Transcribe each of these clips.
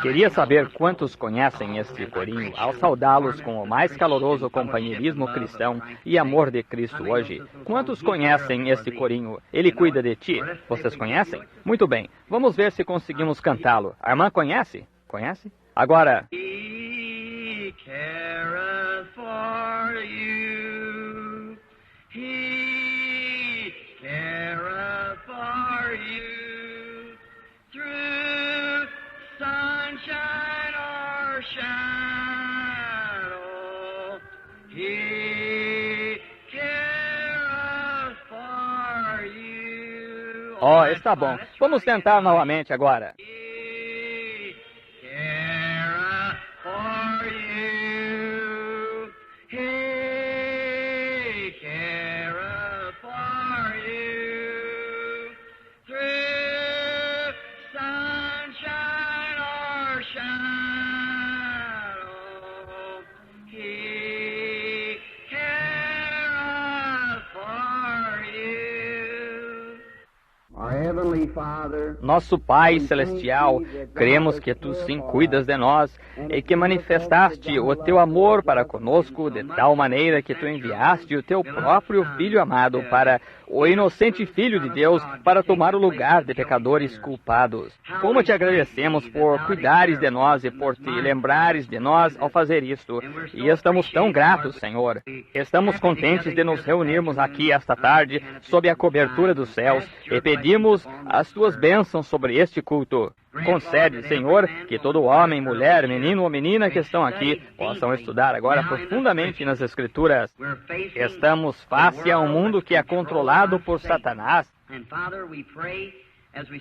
Queria saber quantos conhecem este corinho ao saudá-los com o mais caloroso companheirismo cristão e amor de Cristo hoje. Quantos conhecem este corinho? Ele cuida de ti. Vocês conhecem? Muito bem. Vamos ver se conseguimos cantá-lo. A irmã conhece? Conhece? Agora... He careth for you. He careth for you. Through sunshine or shadow, He careth for you. Oh, está bom. Vamos tentar novamente agora. He careth for you. He careth for you. Through sunshine or shadow, He careth for you. Our Heavenly Father, Nosso Pai Celestial, cremos que Tu sim cuidas de nós e que manifestaste o Teu amor para conosco de tal maneira que Tu enviaste o Teu próprio Filho amado para o inocente Filho de Deus para tomar o lugar de pecadores culpados. Como Te agradecemos por cuidares de nós e por Te lembrares de nós ao fazer isto. E estamos tão gratos, Senhor. Estamos contentes de nos reunirmos aqui esta tarde sob a cobertura dos céus e pedimos as Tuas bênçãos sobre este culto. Concede, Senhor, que todo homem, mulher, menino ou menina que estão aqui possam estudar agora profundamente nas Escrituras. Estamos face a um mundo que é controlado por Satanás.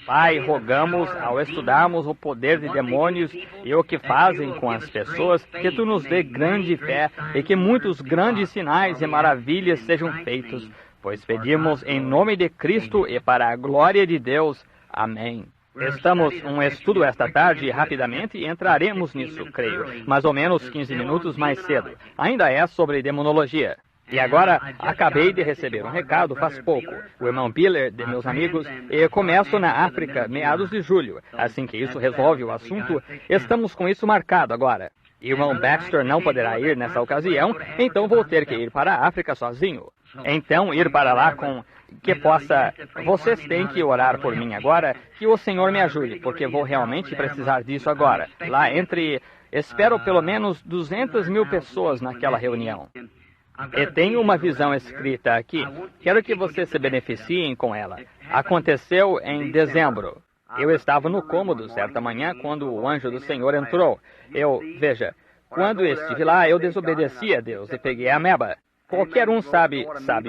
Pai, rogamos, ao estudarmos o poder de demônios e o que fazem com as pessoas, que Tu nos dê grande fé e que muitos grandes sinais e maravilhas sejam feitos, pois pedimos em nome de Cristo e para a glória de Deus. Amém. Estamos um estudo esta tarde e rapidamente entraremos nisso, creio, mais ou menos 15 minutos mais cedo. Ainda é sobre demonologia. E agora, acabei de receber um recado faz pouco. O irmão Biller, de meus amigos, e começo na África, meados de julho. Assim que isso resolve o assunto, estamos com isso marcado agora. Irmão Baxter não poderá ir nessa ocasião, então vou ter que ir para a África sozinho. Então, ir para lá com... que possa... Vocês têm que orar por mim agora, que o Senhor me ajude, porque vou realmente precisar disso agora. Lá entre... Espero pelo menos 200.000 pessoas naquela reunião. E tenho uma visão escrita aqui. Quero que vocês se beneficiem com ela. Aconteceu em dezembro. Eu estava no cômodo certa manhã quando o anjo do Senhor entrou. Veja, quando estive lá, eu desobedeci a Deus e peguei a ameba. Qualquer um sabe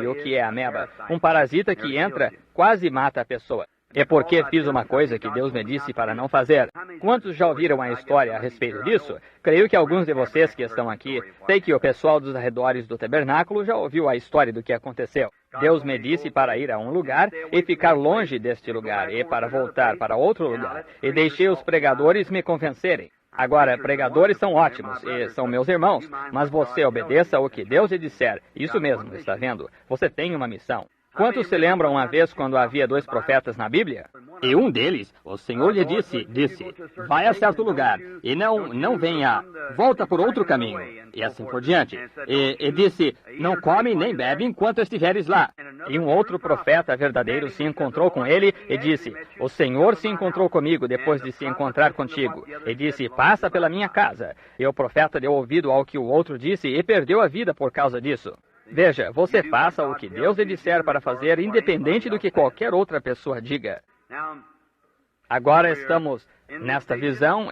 o que é a ameba. Um parasita que entra, quase mata a pessoa. É porque fiz uma coisa que Deus me disse para não fazer. Quantos já ouviram a história a respeito disso? Creio que alguns de vocês que estão aqui, sei que o pessoal dos arredores do tabernáculo já ouviu a história do que aconteceu. Deus me disse para ir a um lugar e ficar longe deste lugar, e para voltar para outro lugar. E deixei os pregadores me convencerem. Agora, pregadores são ótimos e são meus irmãos, mas você obedeça o que Deus lhe disser. Isso mesmo, está vendo? Você tem uma missão. Quantos se lembram uma vez quando havia 2 profetas na Bíblia? E um deles, o Senhor lhe disse, vai a certo lugar, e não venha, volta por outro caminho, e assim por diante. E disse, não come nem bebe enquanto estiveres lá. E um outro profeta verdadeiro se encontrou com ele e disse, o Senhor se encontrou comigo depois de se encontrar contigo. E disse, passa pela minha casa. E o profeta deu ouvido ao que o outro disse e perdeu a vida por causa disso. Veja, você faça o que Deus lhe disser para fazer, independente do que qualquer outra pessoa diga. Agora estamos nesta visão,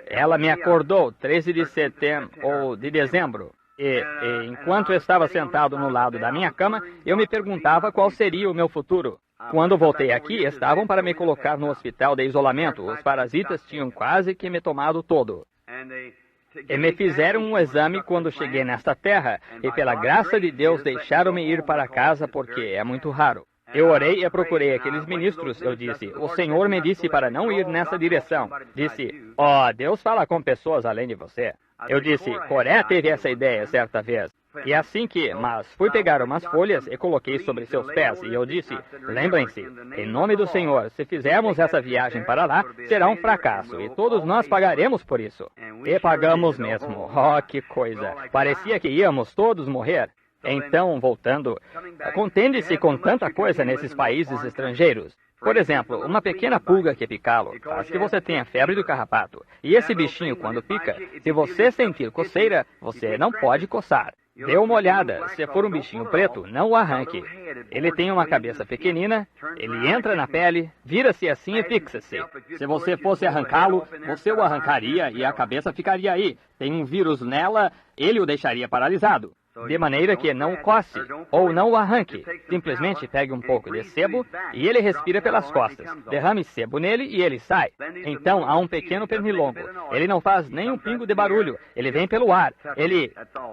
ela me acordou 13 de setembro ou de dezembro. E enquanto estava sentado no lado da minha cama, eu me perguntava qual seria o meu futuro. Quando voltei aqui, estavam para me colocar no hospital de isolamento. Os parasitas tinham quase que me tomado todo. E me fizeram um exame quando cheguei nesta terra, e pela graça de Deus deixaram-me ir para casa porque é muito raro. Eu orei e procurei aqueles ministros. Eu disse, o Senhor me disse para não ir nessa direção. Disse, Deus fala com pessoas além de você. Eu disse, Coré teve essa ideia certa vez. E assim que, mas fui pegar umas folhas e coloquei sobre seus pés, e eu disse, lembrem-se, em nome do Senhor, se fizermos essa viagem para lá, será um fracasso, e todos nós pagaremos por isso. E pagamos mesmo. Oh, que coisa! Parecia que íamos todos morrer. Então, voltando, contende-se com tanta coisa nesses países estrangeiros. Por exemplo, uma pequena pulga que picá-lo faz que você tenha febre do carrapato. E esse bichinho, quando pica, se você sentir coceira, você não pode coçar. Dê uma olhada, se for um bichinho preto, não o arranque. Ele tem uma cabeça pequenina, ele entra na pele, vira-se assim e fixa-se. Se você fosse arrancá-lo, você o arrancaria e a cabeça ficaria aí. Tem um vírus nela, ele o deixaria paralisado. De maneira que não o coce, ou não o arranque. Simplesmente pegue um pouco de sebo e ele respira pelas costas. Derrame sebo nele e ele sai. Então há um pequeno pernilongo. Ele não faz nem um pingo de barulho. Ele vem pelo ar. Ele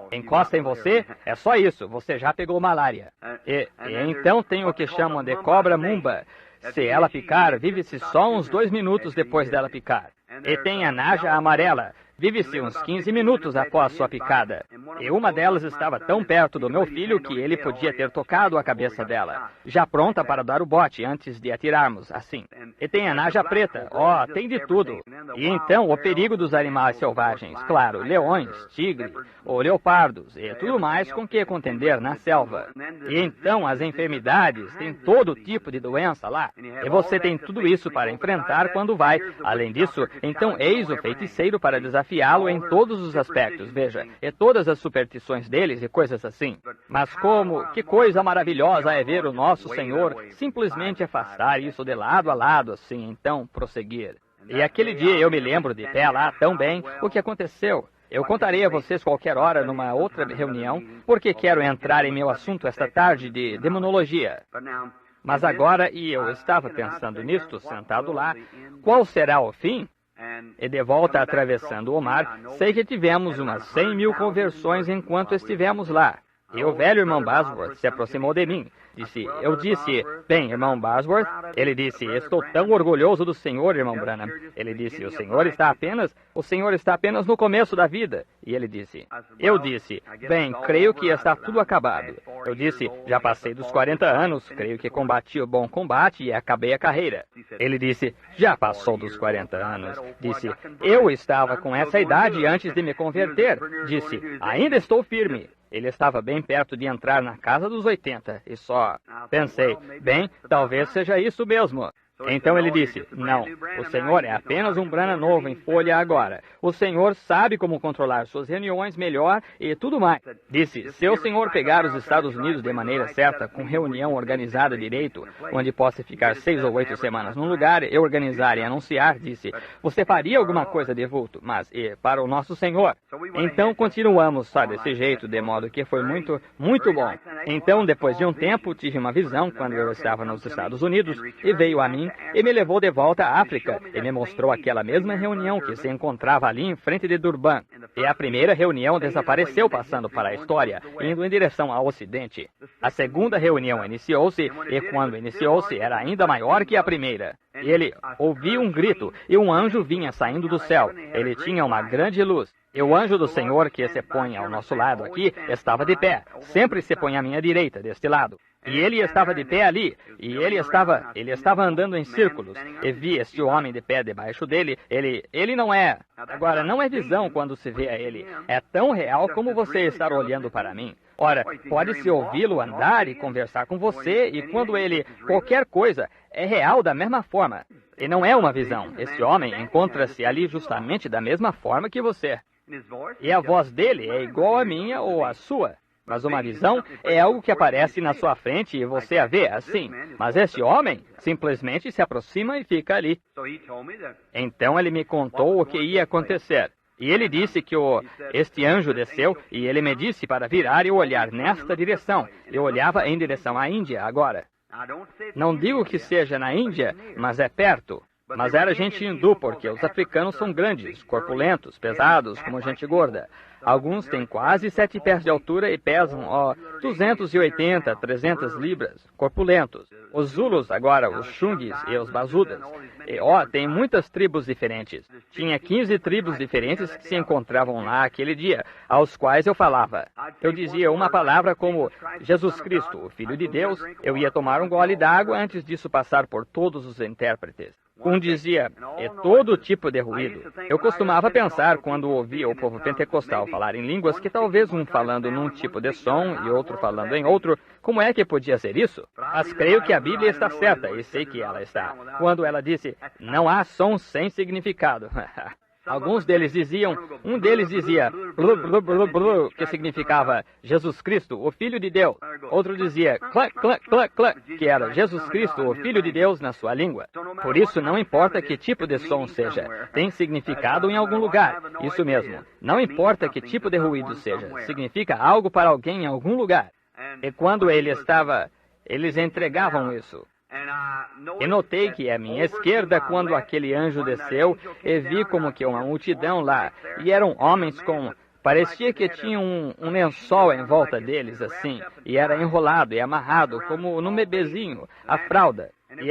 encosta em você, é só isso. Você já pegou malária. E então tem o que chamam de cobra mumba. Se ela picar, vive-se só uns 2 minutos depois dela picar. E tem a naja amarela. Vive-se uns 15 minutos após sua picada. E uma delas estava tão perto do meu filho que ele podia ter tocado a cabeça dela, já pronta para dar o bote antes de atirarmos, assim. E tem a naja preta, tem de tudo. E então o perigo dos animais selvagens, claro, leões, tigres, ou leopardos, e tudo mais com que contender na selva. E então as enfermidades, tem todo tipo de doença lá. E você tem tudo isso para enfrentar quando vai. Além disso, então eis o feiticeiro para desafiá-lo em todos os aspectos, veja, e todas as superstições deles e coisas assim. Mas que coisa maravilhosa é ver o nosso Senhor simplesmente afastar isso de lado a lado, assim, então prosseguir. E aquele dia eu me lembro de pé lá tão bem o que aconteceu. Eu contarei a vocês qualquer hora numa outra reunião, porque quero entrar em meu assunto esta tarde de demonologia. Mas agora, e eu estava pensando nisto, sentado lá, qual será o fim? E de volta atravessando o mar, sei que tivemos umas 100.000 conversões enquanto estivemos lá. E o velho irmão Bosworth se aproximou de mim. Eu disse, bem, irmão Bosworth, ele disse, estou tão orgulhoso do Senhor, irmão Branham. Ele disse, o Senhor está apenas no começo da vida. E ele disse, eu disse, bem, creio que está tudo acabado. Eu disse, já passei dos 40 anos, creio que combati o bom combate e acabei a carreira. Ele disse, já passou dos 40 anos. Disse, eu estava com essa idade antes de me converter. Disse, ainda estou firme. Ele estava bem perto de entrar na casa dos 80, e só pensei, bem, talvez seja isso mesmo. Então ele disse, não, o Senhor é apenas um Branham novo em folha agora. O Senhor sabe como controlar suas reuniões melhor e tudo mais. Disse, se o Senhor pegar os Estados Unidos de maneira certa, com reunião organizada direito, onde possa ficar 6 ou 8 semanas num lugar, e organizar e anunciar, disse, você faria alguma coisa de vulto, mas para o nosso Senhor. Então continuamos só desse jeito, de modo que foi muito, muito bom. Então, depois de um tempo, tive uma visão quando eu estava nos Estados Unidos, e veio a mim, e me levou de volta à África, e me mostrou aquela mesma reunião que se encontrava ali em frente de Durban. E a primeira reunião desapareceu passando para a história, indo em direção ao ocidente. A segunda reunião iniciou-se, e quando iniciou-se era ainda maior que a primeira. E ele ouviu um grito, e um anjo vinha saindo do céu. Ele tinha uma grande luz. E o anjo do Senhor, que se põe ao nosso lado aqui, estava de pé. Sempre se põe à minha direita, deste lado. E ele estava de pé ali, e ele estava andando em círculos. E vi este homem de pé debaixo dele. Ele não é. Agora, não é visão quando se vê a ele. É tão real como você estar olhando para mim. Ora, pode-se ouvi-lo andar e conversar com você, e quando ele, qualquer coisa, é real da mesma forma. E não é uma visão. Esse homem encontra-se ali justamente da mesma forma que você. E a voz dele é igual à minha ou à sua. Mas uma visão é algo que aparece na sua frente e você a vê assim. Mas esse homem simplesmente se aproxima e fica ali. Então ele me contou o que ia acontecer. E ele disse que este anjo desceu e ele me disse para virar e olhar nesta direção. Eu olhava em direção à Índia agora. Não digo que seja na Índia, mas é perto. Mas era gente hindu, porque os africanos são grandes, corpulentos, pesados, como gente gorda. Alguns têm quase 7 pés de altura e pesam, 280, 300 libras, corpulentos. Os Zulus, agora, os Xungues e os Bazudas. E, tem muitas tribos diferentes. Tinha 15 tribos diferentes que se encontravam lá aquele dia, aos quais eu falava. Eu dizia uma palavra como Jesus Cristo, o Filho de Deus. Eu ia tomar um gole d'água antes disso passar por todos os intérpretes. Um dizia, todo tipo de ruído. Eu costumava pensar, quando ouvia o povo pentecostal falar em línguas, que talvez um falando num tipo de som e outro falando em outro, como é que podia ser isso? Mas creio que a Bíblia está certa, e sei que ela está, quando ela disse, não há som sem significado. Alguns deles diziam, um deles dizia, blu, blu, blu, blu, que significava Jesus Cristo, o Filho de Deus. Outro dizia, clá, clá, clá, clá, que era Jesus Cristo, o Filho de Deus, na sua língua. Por isso, não importa que tipo de som seja, tem significado em algum lugar. Isso mesmo. Não importa que tipo de ruído seja, significa algo para alguém em algum lugar. E quando eles entregavam isso. E notei que à minha esquerda, quando aquele anjo desceu, e vi como que uma multidão lá, e eram homens com... Parecia que tinham um lençol em volta deles, assim, e era enrolado e amarrado, como num bebezinho, a fralda. E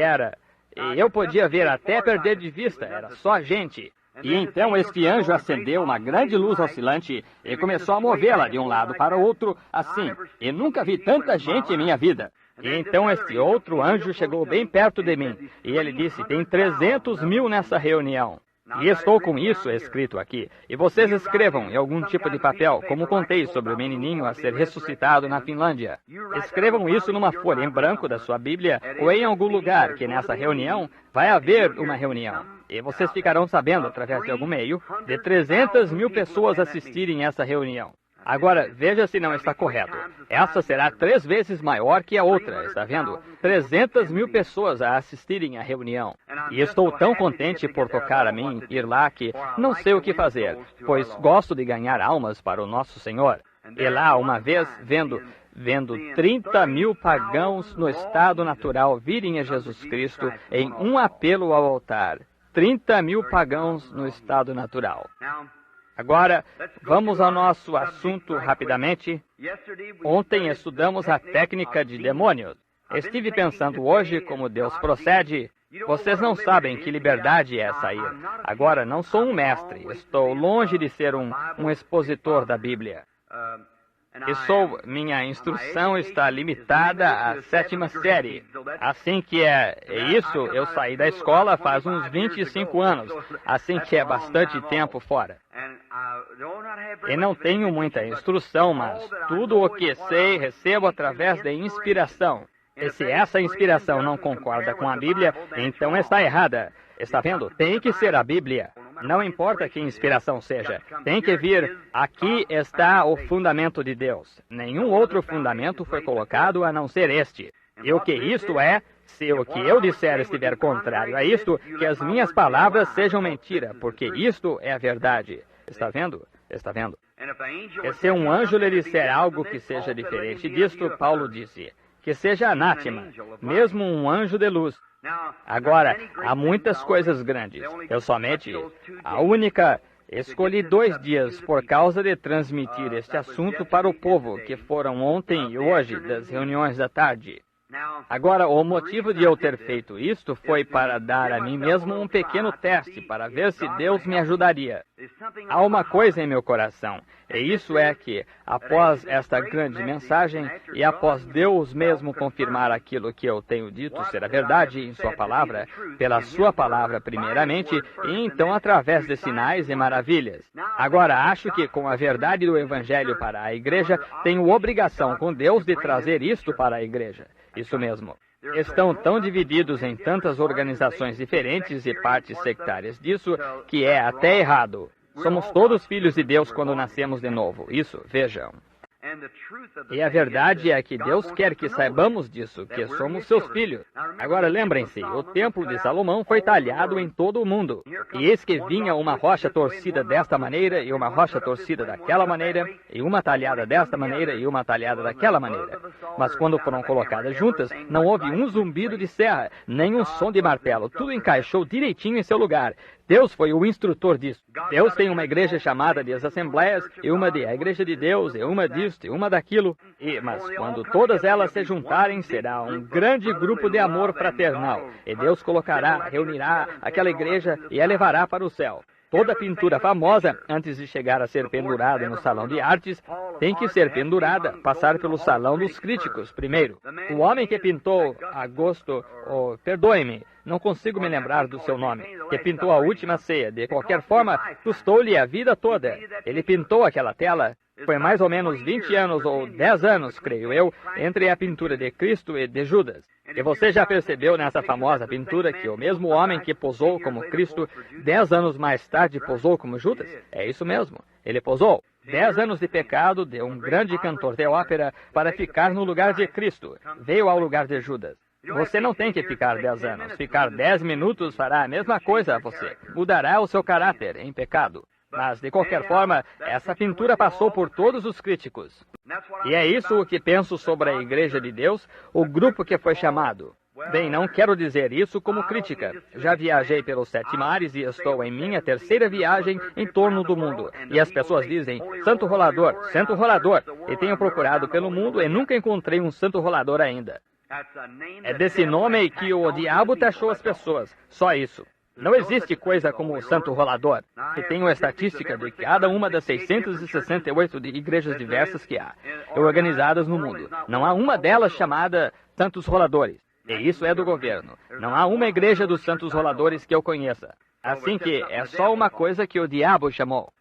eu podia ver até perder de vista, era só gente. E então este anjo acendeu uma grande luz oscilante e começou a movê-la de um lado para o outro, assim, e nunca vi tanta gente em minha vida. E então este outro anjo chegou bem perto de mim, e ele disse, tem 300 mil nessa reunião. E estou com isso escrito aqui. E vocês escrevam em algum tipo de papel, como contei sobre o menininho a ser ressuscitado na Finlândia. Escrevam isso numa folha em branco da sua Bíblia, ou em algum lugar, que nessa reunião vai haver uma reunião. E vocês ficarão sabendo, através de algum meio, de 300 mil pessoas assistirem essa reunião. Agora, veja se não está correto. Essa será 3 vezes maior que a outra, está vendo? 300 mil pessoas a assistirem à reunião. E estou tão contente por tocar a mim ir lá que não sei o que fazer, pois gosto de ganhar almas para o nosso Senhor. E lá, uma vez, vendo 30 mil pagãos no estado natural virem a Jesus Cristo em um apelo ao altar. 30 mil pagãos no estado natural. Agora, vamos ao nosso assunto rapidamente. Ontem estudamos a técnica de demônios. Estive pensando hoje como Deus procede. Vocês não sabem que liberdade é sair. Agora, não sou um mestre. Estou longe de ser um expositor da Bíblia. Minha instrução está limitada à 7ª série. Assim que isso, eu saí da escola faz uns 25 anos. Assim que é bastante tempo fora. E não tenho muita instrução, mas tudo o que sei recebo através de inspiração. E se essa inspiração não concorda com a Bíblia, então está errada. Está vendo? Tem que ser a Bíblia. Não importa que inspiração seja. Tem que vir. Aqui está o fundamento de Deus. Nenhum outro fundamento foi colocado a não ser este. E o que isto é, se o que eu disser estiver contrário a isto, que as minhas palavras sejam mentira, porque isto é a verdade. Está vendo? Está vendo? E se um anjo lhe disser algo que seja diferente disto, Paulo disse, que seja anátema, mesmo um anjo de luz. Agora, há muitas coisas grandes. Escolhi 2 dias por causa de transmitir este assunto para o povo que foram ontem e hoje das reuniões da tarde. Agora, o motivo de eu ter feito isto foi para dar a mim mesmo um pequeno teste para ver se Deus me ajudaria. Há uma coisa em meu coração, e isso é que, após esta grande mensagem, e após Deus mesmo confirmar aquilo que eu tenho dito ser a verdade em Sua palavra, pela Sua palavra primeiramente, e então através de sinais e maravilhas. Agora, acho que com a verdade do Evangelho para a igreja, tenho obrigação com Deus de trazer isto para a igreja. Isso mesmo. Estão tão divididos em tantas organizações diferentes e partes sectárias disso, que é até errado. Somos todos filhos de Deus quando nascemos de novo. Isso, vejam. E a verdade é que Deus quer que saibamos disso, que somos seus filhos. Agora lembrem-se, o templo de Salomão foi talhado em todo o mundo. E eis que vinha uma rocha torcida desta maneira, e uma rocha torcida daquela maneira, e uma talhada desta maneira, e uma talhada daquela maneira. Mas quando foram colocadas juntas, não houve um zumbido de serra, nem um som de martelo. Tudo encaixou direitinho em seu lugar. Deus foi o instrutor disso. Deus tem uma igreja chamada de as Assembleias, e uma de a Igreja de Deus, e uma disto, e uma daquilo. Mas quando todas elas se juntarem, será um grande grupo de amor fraternal. E Deus colocará, reunirá aquela igreja e a levará para o céu. Toda pintura famosa, antes de chegar a ser pendurada no salão de artes, tem que ser pendurada, passar pelo salão dos críticos primeiro. O homem que pintou perdoe-me, não consigo me lembrar do seu nome, que pintou a Última Ceia, de qualquer forma, custou-lhe a vida toda. Ele pintou aquela tela. Foi mais ou menos 20 anos ou 10 anos, creio eu, entre a pintura de Cristo e de Judas. E você já percebeu nessa famosa pintura que o mesmo homem que posou como Cristo, 10 anos mais tarde posou como Judas? É isso mesmo, ele posou. 10 anos de pecado de um grande cantor de ópera para ficar no lugar de Cristo. Veio ao lugar de Judas. Você não tem que ficar 10 anos. Ficar 10 minutos fará a mesma coisa a você. Mudará o seu caráter em pecado. Mas, de qualquer forma, essa pintura passou por todos os críticos. E é isso o que penso sobre a Igreja de Deus, o grupo que foi chamado. Bem, não quero dizer isso como crítica. Já viajei pelos 7 mares e estou em minha 3ª viagem em torno do mundo. E as pessoas dizem, santo rolador, e tenho procurado pelo mundo e nunca encontrei um santo rolador ainda. É desse nome que o diabo taxou as pessoas, só isso. Não existe coisa como o santo rolador. E tenho a estatística de cada uma das 668 igrejas diversas que há, organizadas no mundo. Não há uma delas chamada santos roladores. E isso é do governo. Não há uma igreja dos santos roladores que eu conheça. Assim que é só uma coisa que o diabo chamou.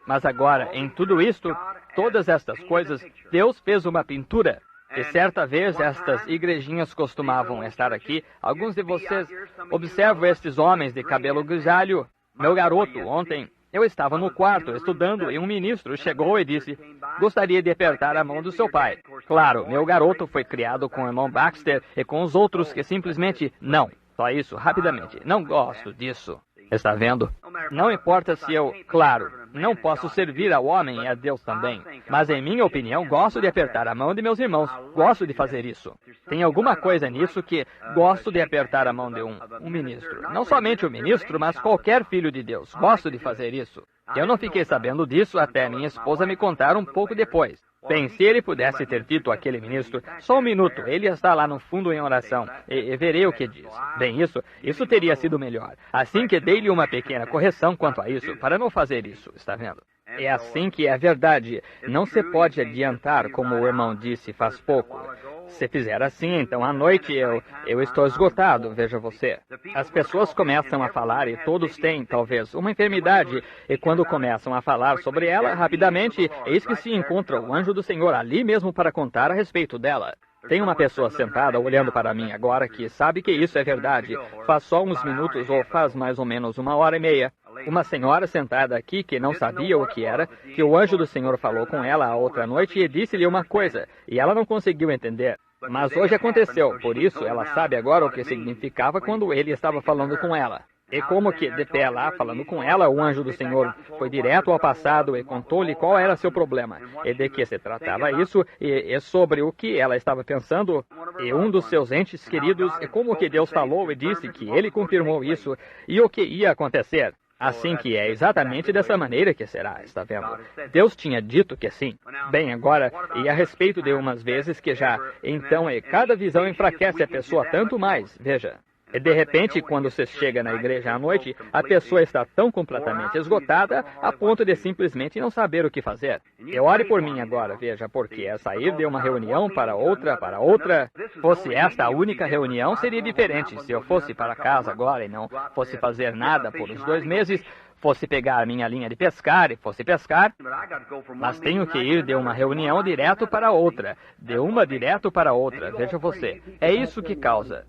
Mas agora, em tudo isto, todas estas coisas, Deus fez uma pintura. E certa vez estas igrejinhas costumavam estar aqui. Alguns de vocês observam estes homens de cabelo grisalho. Meu garoto, ontem, eu estava no quarto estudando e um ministro chegou e disse, gostaria de apertar a mão do seu pai. Claro, meu garoto foi criado com o irmão Baxter e com os outros que simplesmente não. Só isso, rapidamente. Não gosto disso. Está vendo? Não importa se eu, claro, não posso servir ao homem e a Deus também. Mas, em minha opinião, gosto de apertar a mão de meus irmãos. Gosto de fazer isso. Tem alguma coisa nisso que gosto de apertar a mão de um ministro. Não somente o ministro, mas qualquer filho de Deus. Gosto de fazer isso. Eu não fiquei sabendo disso até minha esposa me contar um pouco depois. Bem, se ele pudesse ter dito àquele ministro, só um minuto, ele está lá no fundo em oração, e verei o que diz. Bem, isso teria sido melhor. Assim que dei-lhe uma pequena correção quanto a isso, para não fazer isso, está vendo? É assim que é verdade. Não se pode adiantar, como o irmão disse faz pouco. Se fizer assim, então à noite eu estou esgotado, veja você. As pessoas começam a falar e todos têm, talvez, uma enfermidade. E quando começam a falar sobre ela, rapidamente, eis que se encontra o anjo do Senhor ali mesmo para contar a respeito dela. Tem uma pessoa sentada olhando para mim agora que sabe que isso é verdade. Faz só uns minutos ou faz mais ou menos 1h30. Uma senhora sentada aqui que não sabia o que era, que o anjo do Senhor falou com ela a outra noite e disse-lhe uma coisa, e ela não conseguiu entender. Mas hoje aconteceu, por isso ela sabe agora o que significava quando ele estava falando com ela. E como que, de pé lá, falando com ela, o anjo do Senhor foi direto ao passado e contou-lhe qual era seu problema, e de que se tratava isso, e sobre o que ela estava pensando, e um dos seus entes queridos, e como que Deus falou e disse que ele confirmou isso, e o que ia acontecer. Assim que é exatamente dessa maneira que será, está vendo? Deus tinha dito que sim. Bem, agora, e a respeito de umas vezes que já, então, cada visão enfraquece a pessoa tanto mais, veja. E de repente, quando você chega na igreja à noite, a pessoa está tão completamente esgotada a ponto de simplesmente não saber o que fazer. E ore por mim agora, veja, porque é sair de uma reunião para outra. Fosse esta a única reunião, seria diferente. Se eu fosse para casa agora e não fosse fazer nada por uns 2 meses, fosse pegar minha linha de pescar e fosse pescar, mas tenho que ir de uma reunião direto para outra, de uma direto para outra, veja você. É isso que causa.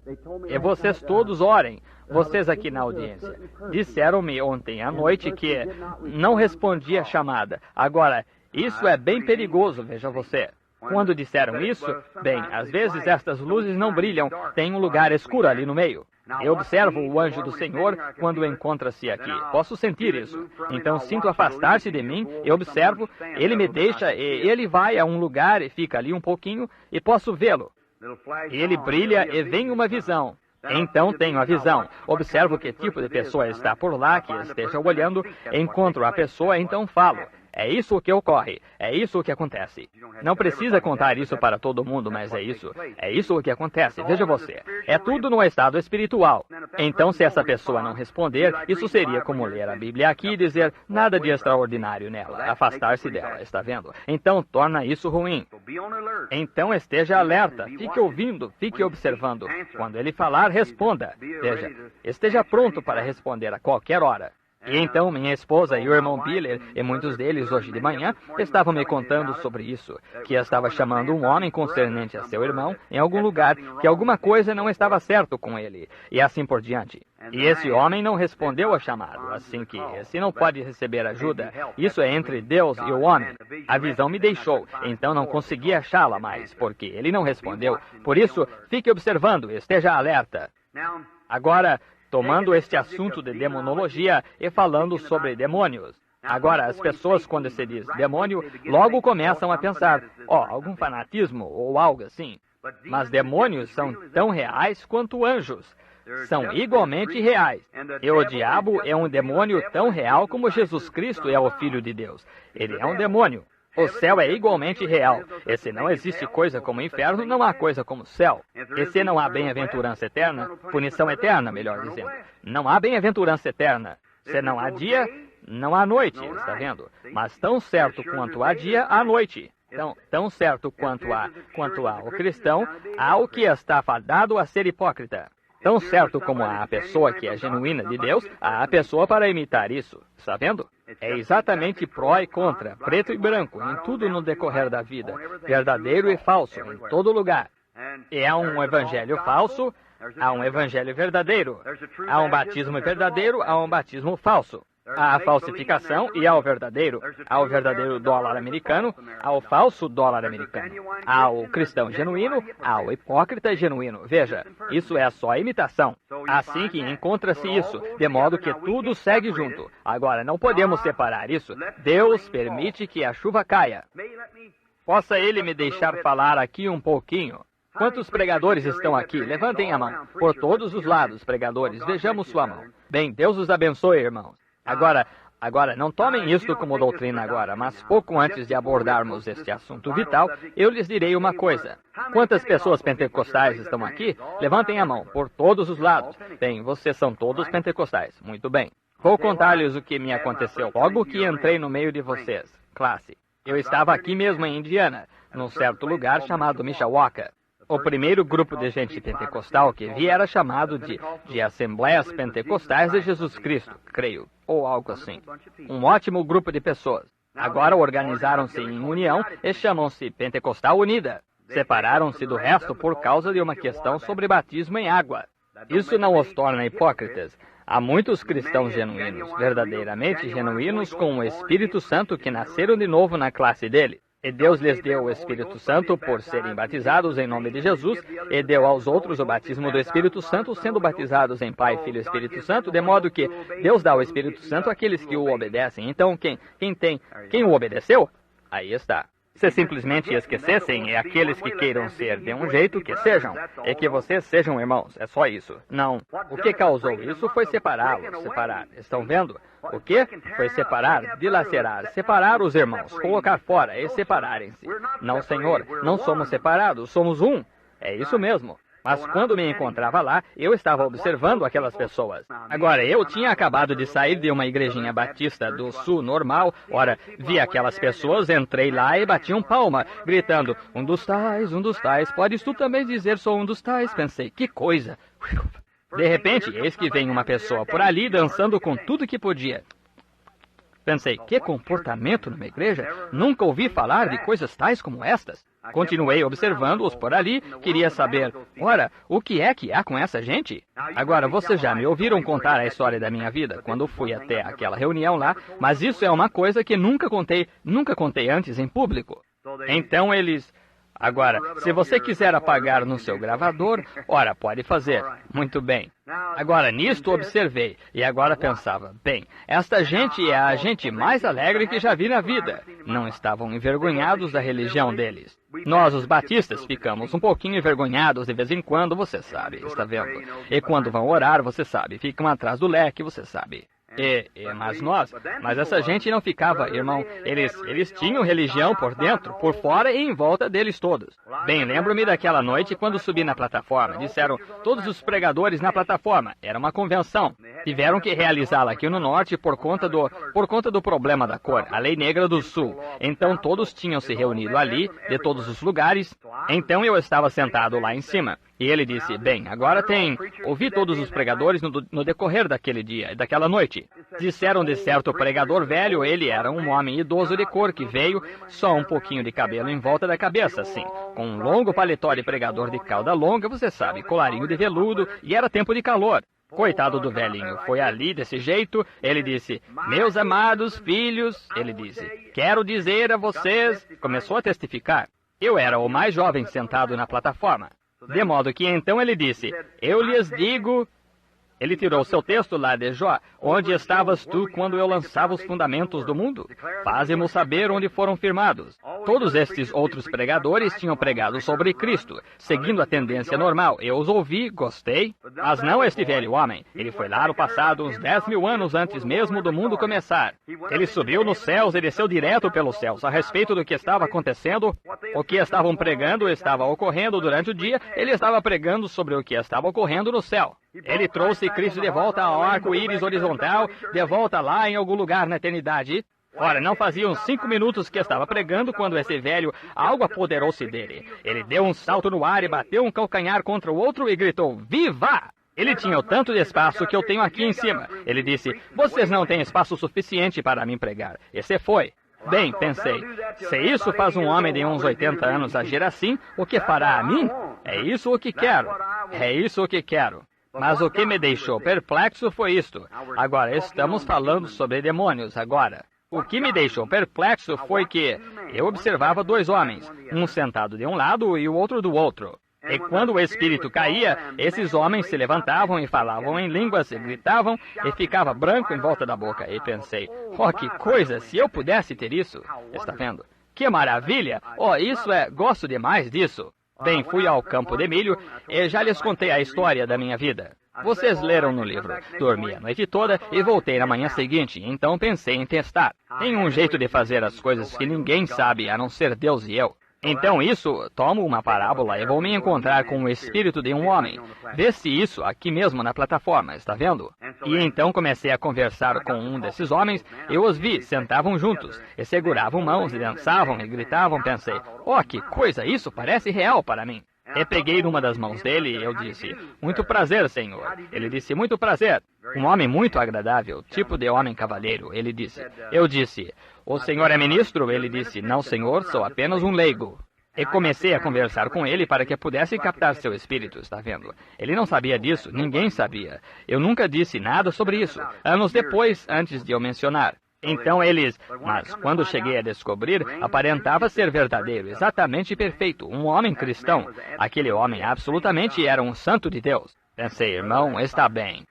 E vocês todos orem, vocês aqui na audiência. Disseram-me ontem à noite que não respondi a chamada. Agora, Isso é bem perigoso, veja você. Quando disseram isso, bem, às vezes estas luzes não brilham, tem um lugar escuro ali no meio. Eu observo o anjo do Senhor quando encontra-se aqui. Posso sentir isso. Então sinto afastar-se de mim, eu observo, ele me deixa e ele vai a um lugar e fica ali um pouquinho e posso vê-lo. Ele brilha e vem uma visão. Então tenho a visão. Observo que tipo de pessoa está por lá, que esteja olhando, encontro a pessoa, então falo. É isso o que ocorre. É isso o que acontece. Não precisa contar isso para todo mundo, mas é isso o que acontece. Veja você. É tudo no estado espiritual. Então, se essa pessoa não responder, isso seria como ler a Bíblia aqui e dizer nada de extraordinário nela. Afastar-se dela, está vendo? Então, torna isso ruim. Então, esteja alerta. Fique ouvindo, fique observando. Quando ele falar, responda. Veja, esteja pronto para responder a qualquer hora. E então minha esposa e o irmão Biller, e muitos deles hoje de manhã, estavam me contando sobre isso, que estava chamando um homem concernente a seu irmão em algum lugar, que alguma coisa não estava certo com ele, e assim por diante. E esse homem não respondeu ao chamado, assim que esse não pode receber ajuda. Isso é entre Deus e o homem. A visão me deixou, então não consegui achá-la mais, porque ele não respondeu. Por isso, fique observando, esteja alerta. Agora, tomando este assunto de demonologia e falando sobre demônios. Agora, as pessoas, quando se diz demônio, logo começam a pensar, algum fanatismo ou algo assim. Mas demônios são tão reais quanto anjos. São igualmente reais. E o diabo é um demônio tão real como Jesus Cristo é o Filho de Deus. Ele é um demônio. O céu é igualmente real. E se não existe coisa como inferno, não há coisa como céu. E se não há bem-aventurança eterna, punição eterna, melhor dizendo. Não há bem-aventurança eterna. Se não há dia, não há noite, está vendo? Mas tão certo quanto há dia, há noite. Então, tão certo quanto há o cristão, há o que está fadado a ser hipócrita. Tão certo como há a pessoa que é genuína de Deus, há a pessoa para imitar isso. Está vendo? É exatamente pró e contra, preto e branco, em tudo no decorrer da vida. Verdadeiro e falso, em todo lugar. E há um evangelho falso, há um evangelho verdadeiro. Há um batismo verdadeiro, há um batismo falso. Há a falsificação e há o verdadeiro. Há o verdadeiro dólar americano, há o falso dólar americano. Há o cristão genuíno, há o hipócrita genuíno. Veja, isso é só imitação. Assim que encontra-se isso, de modo que tudo segue junto. Agora, não podemos separar isso. Deus permite que a chuva caia. Possa ele me deixar falar aqui um pouquinho? Quantos pregadores estão aqui? Levantem a mão. Por todos os lados, pregadores, vejamos sua mão. Bem, Deus os abençoe, irmãos. Agora, não tomem isto como doutrina agora, mas pouco antes de abordarmos este assunto vital, eu lhes direi uma coisa. Quantas pessoas pentecostais estão aqui? Levantem a mão, por todos os lados. Bem, vocês são todos pentecostais. Muito bem. Vou contar-lhes o que me aconteceu logo que entrei no meio de vocês. Classe. Eu estava aqui mesmo em Indiana, num certo lugar chamado Mishawaka. O primeiro grupo de gente pentecostal que vi era chamado de Assembleias Pentecostais de Jesus Cristo, creio, ou algo assim. Um ótimo grupo de pessoas. Agora organizaram-se em união e chamam-se Pentecostal Unida. Separaram-se do resto por causa de uma questão sobre batismo em água. Isso não os torna hipócritas. Há muitos cristãos genuínos, verdadeiramente genuínos, com o Espírito Santo que nasceram de novo na classe dele. E Deus lhes deu o Espírito Santo por serem batizados em nome de Jesus, e deu aos outros o batismo do Espírito Santo, sendo batizados em Pai, Filho e Espírito Santo, de modo que Deus dá o Espírito Santo àqueles que o obedecem. Então, quem o obedeceu? Aí está. Se simplesmente esquecessem, é aqueles que queiram ser de um jeito que sejam, e que vocês sejam irmãos, é só isso. Não. O que causou isso foi separar. Estão vendo? O que? Foi separar, dilacerar, separar os irmãos, colocar fora e separarem-se. Não, Senhor, não somos separados, somos um. É isso mesmo. Mas quando me encontrava lá, eu estava observando aquelas pessoas. Agora, eu tinha acabado de sair de uma igrejinha batista do sul normal. Ora, vi aquelas pessoas, entrei lá e batiam palma, gritando, um dos tais, podes tu também dizer sou um dos tais? Pensei, que coisa. De repente, eis que vem uma pessoa por ali dançando com tudo que podia. Pensei, que comportamento numa igreja? Nunca ouvi falar de coisas tais como estas. Continuei observando-os por ali, queria saber, ora, o que é que há com essa gente? Agora, vocês já me ouviram contar a história da minha vida, quando fui até aquela reunião lá, mas isso é uma coisa que nunca contei antes em público. Então eles... Agora, se você quiser apagar no seu gravador, ora, pode fazer. Muito bem. Agora, nisto observei, e agora pensava, bem, esta gente é a gente mais alegre que já vi na vida. Não estavam envergonhados da religião deles. Nós, os batistas, ficamos um pouquinho envergonhados de vez em quando, você sabe, está vendo? E quando vão orar, você sabe, ficam atrás do leque, você sabe. Mas essa gente não ficava, irmão, eles tinham religião por dentro, por fora e em volta deles todos. Bem, lembro-me daquela noite quando subi na plataforma, disseram, todos os pregadores na plataforma, era uma convenção. Tiveram que realizá-la aqui no norte por conta do problema da cor, a lei negra do sul. Então todos tinham se reunido ali, de todos os lugares, então eu estava sentado lá em cima. E ele disse, bem, agora ouvi todos os pregadores no decorrer daquele dia, daquela noite. Disseram de certo pregador velho, ele era um homem idoso de cor que veio, só um pouquinho de cabelo em volta da cabeça, assim, com um longo paletó de pregador de cauda longa, você sabe, colarinho de veludo, e era tempo de calor. Coitado do velhinho, foi ali desse jeito, ele disse, meus amados filhos, ele disse, quero dizer a vocês, começou a testificar. Eu era o mais jovem sentado na plataforma. De modo que então ele disse, eu lhes digo... Ele tirou seu texto lá de Jó. Onde estavas tu quando eu lançava os fundamentos do mundo? Faze-mo saber onde foram firmados. Todos estes outros pregadores tinham pregado sobre Cristo, seguindo a tendência normal. Eu os ouvi, gostei, mas não este velho homem. Ele foi lá no passado, uns 10.000 anos antes mesmo do mundo começar. Ele subiu nos céus e desceu direto pelos céus. A respeito do que estava acontecendo, o que estavam pregando estava ocorrendo durante o dia, ele estava pregando sobre o que estava ocorrendo no céu. Ele trouxe Cristo de volta ao arco-íris horizontal, de volta lá em algum lugar na eternidade. Ora, não faziam 5 minutos que estava pregando quando esse velho, algo apoderou-se dele. Ele deu um salto no ar e bateu um calcanhar contra o outro e gritou, viva! Ele tinha o tanto de espaço que eu tenho aqui em cima. Ele disse, vocês não têm espaço suficiente para mim pregar. Esse foi. Bem, pensei, se isso faz um homem de uns 80 anos agir assim, o que fará a mim? É isso o que quero. É isso o que quero. Mas o que me deixou perplexo foi isto. Agora, estamos falando sobre demônios agora. O que me deixou perplexo foi que eu observava 2 homens, um sentado de um lado e o outro do outro. E quando o espírito caía, esses homens se levantavam e falavam em línguas, e gritavam, e ficava branco em volta da boca. E pensei, oh, que coisa, se eu pudesse ter isso. Está vendo? Que maravilha! Oh, gosto demais disso. Bem, fui ao campo de milho e já lhes contei a história da minha vida. Vocês leram no livro. Dormi a noite toda e voltei na manhã seguinte, então pensei em testar. Tem um jeito de fazer as coisas que ninguém sabe, a não ser Deus e eu. Então tomo uma parábola e vou me encontrar com o espírito de um homem. Vê-se isso aqui mesmo na plataforma, está vendo? E então comecei a conversar com um desses homens, eu os vi, sentavam juntos, e seguravam mãos, e dançavam, e gritavam, pensei, oh, que coisa, isso parece real para mim. E peguei numa das mãos dele e eu disse, muito prazer, senhor. Ele disse, muito prazer. Um homem muito agradável, tipo de homem cavalheiro, ele disse. Eu disse, o senhor é ministro? Ele disse, não, senhor, sou apenas um leigo. E comecei a conversar com ele para que pudesse captar seu espírito, está vendo? Ele não sabia disso, ninguém sabia. Eu nunca disse nada sobre isso, anos depois, antes de eu mencionar. Então mas quando cheguei a descobrir, aparentava ser verdadeiro, exatamente perfeito, um homem cristão. Aquele homem absolutamente era um santo de Deus. Pensei, irmão, está bem.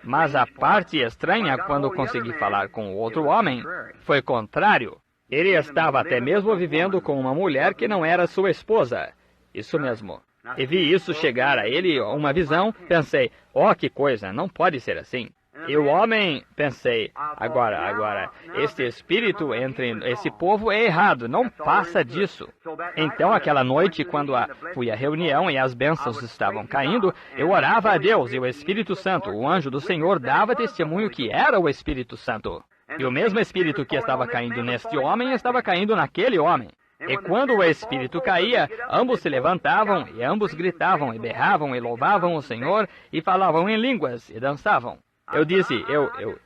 Mas a parte estranha, quando consegui falar com o outro homem, foi contrário. Ele estava até mesmo vivendo com uma mulher que não era sua esposa. Isso mesmo. E vi isso chegar a ele, uma visão, pensei, oh, que coisa, não pode ser assim. E o homem, pensei, agora, este espírito entre esse povo é errado, não passa disso. Então, aquela noite, quando fui à reunião e as bênçãos estavam caindo, eu orava a Deus e o Espírito Santo, o anjo do Senhor, dava testemunho que era o Espírito Santo. E o mesmo Espírito que estava caindo neste homem, estava caindo naquele homem. E quando o Espírito caía, ambos se levantavam, e ambos gritavam, e berravam, e louvavam o Senhor, e falavam em línguas, e dançavam. Eu disse,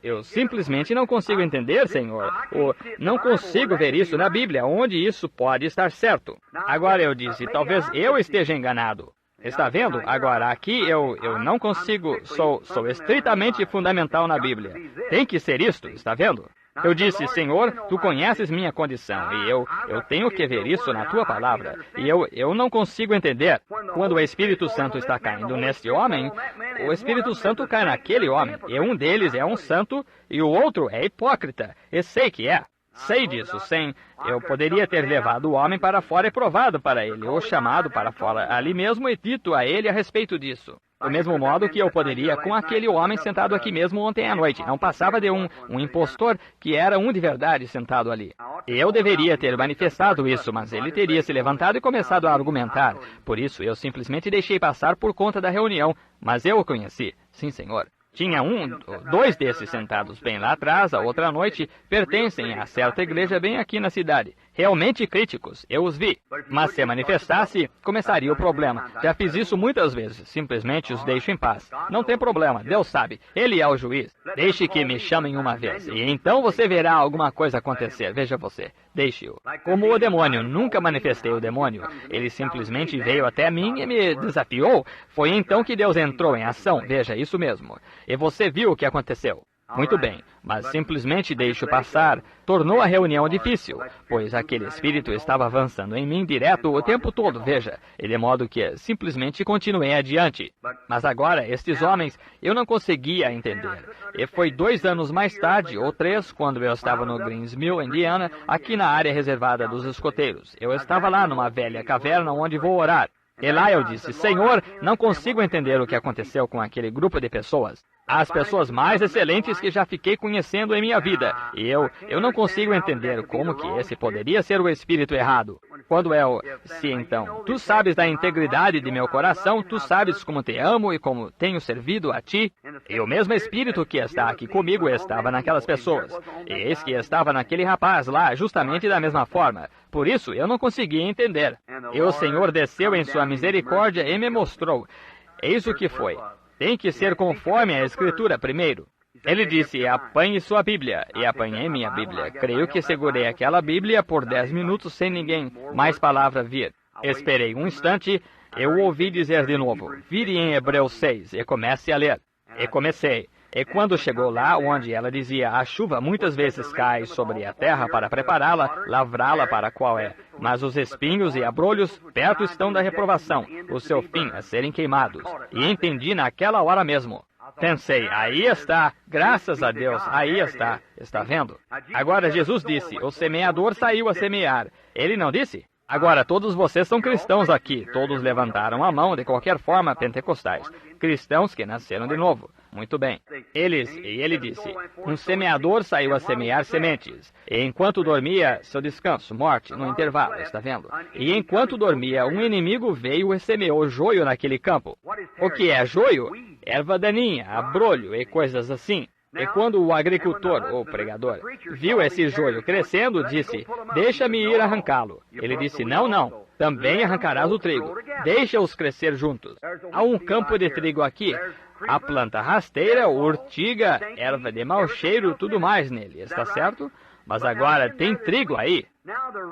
eu simplesmente não consigo entender, Senhor. Não consigo ver isso na Bíblia, onde isso pode estar certo. Agora eu disse, talvez eu esteja enganado. Está vendo? Agora, aqui eu não consigo, sou estritamente fundamental na Bíblia. Tem que ser isto, está vendo? Eu disse, Senhor, Tu conheces minha condição, e eu tenho que ver isso na Tua palavra. E eu não consigo entender. Quando o Espírito Santo está caindo neste homem, o Espírito Santo cai naquele homem, e um deles é um santo, e o outro é hipócrita. E sei que é. Sei disso, eu poderia ter levado o homem para fora e provado para ele, ou chamado para fora ali mesmo e dito a ele a respeito disso. Do mesmo modo que eu poderia com aquele homem sentado aqui mesmo ontem à noite. Não passava de um impostor que era um de verdade sentado ali. Eu deveria ter manifestado isso, mas ele teria se levantado e começado a argumentar. Por isso, eu simplesmente deixei passar por conta da reunião, mas eu o conheci. Sim, Senhor. Tinha dois desses sentados bem lá atrás, a outra noite, pertencem a certa igreja bem aqui na cidade. Realmente críticos, eu os vi. Mas se manifestasse, começaria o problema. Já fiz isso muitas vezes, simplesmente os deixo em paz. Não tem problema, Deus sabe, Ele é o juiz. Deixe que me chamem uma vez, e então você verá alguma coisa acontecer, veja você. Deixe-o. Como o demônio, nunca manifestei o demônio. Ele simplesmente veio até mim e me desafiou. Foi então que Deus entrou em ação, veja, isso mesmo. E você viu o que aconteceu. Muito bem, mas simplesmente deixo passar. Tornou a reunião difícil, pois aquele espírito estava avançando em mim direto o tempo todo, veja, e de modo que simplesmente continuei adiante. Mas agora, estes homens, eu não conseguia entender. E foi 2 anos mais tarde, ou 3, quando eu estava no Greensmill, Indiana, aqui na área reservada dos escoteiros. Eu estava lá numa velha caverna onde vou orar. E lá eu disse, Senhor, não consigo entender o que aconteceu com aquele grupo de pessoas. As pessoas mais excelentes que já fiquei conhecendo em minha vida. E eu não consigo entender como que esse poderia ser o espírito errado. Quando se então, tu sabes da integridade de meu coração, tu sabes como te amo e como tenho servido a ti. E o mesmo espírito que está aqui comigo estava naquelas pessoas. E eis que estava naquele rapaz lá, justamente da mesma forma. Por isso, eu não conseguia entender. E o Senhor desceu em sua misericórdia e me mostrou. Eis o que foi. Tem que ser conforme a Escritura primeiro. Ele disse, apanhe sua Bíblia. E apanhei minha Bíblia. Creio que segurei aquela Bíblia por 10 minutos sem ninguém mais palavra vir. Esperei um instante, eu ouvi dizer de novo, vire em Hebreus 6 e comece a ler. E comecei. E quando chegou lá, onde ela dizia, a chuva muitas vezes cai sobre a terra para prepará-la, lavrá-la para qual é. Mas os espinhos e abrolhos perto estão da reprovação, o seu fim a serem queimados. E entendi naquela hora mesmo. Pensei, aí está, graças a Deus, aí está. Está vendo? Agora Jesus disse, o semeador saiu a semear. Ele não disse? Agora, todos vocês são cristãos aqui. Todos levantaram a mão, de qualquer forma, pentecostais. Cristãos que nasceram de novo. Muito bem. E ele disse, um semeador saiu a semear sementes. E enquanto dormia, seu descanso, morte, no intervalo, está vendo? E enquanto dormia, um inimigo veio e semeou joio naquele campo. O que é joio? Erva daninha, abrolho e coisas assim. E quando o agricultor, ou pregador, viu esse joio crescendo, disse, deixa-me ir arrancá-lo. Ele disse, não, também arrancarás o trigo. Deixa-os crescer juntos. Há um campo de trigo aqui. A planta rasteira, urtiga, erva de mau cheiro, tudo mais nele, está certo? Mas agora tem trigo aí.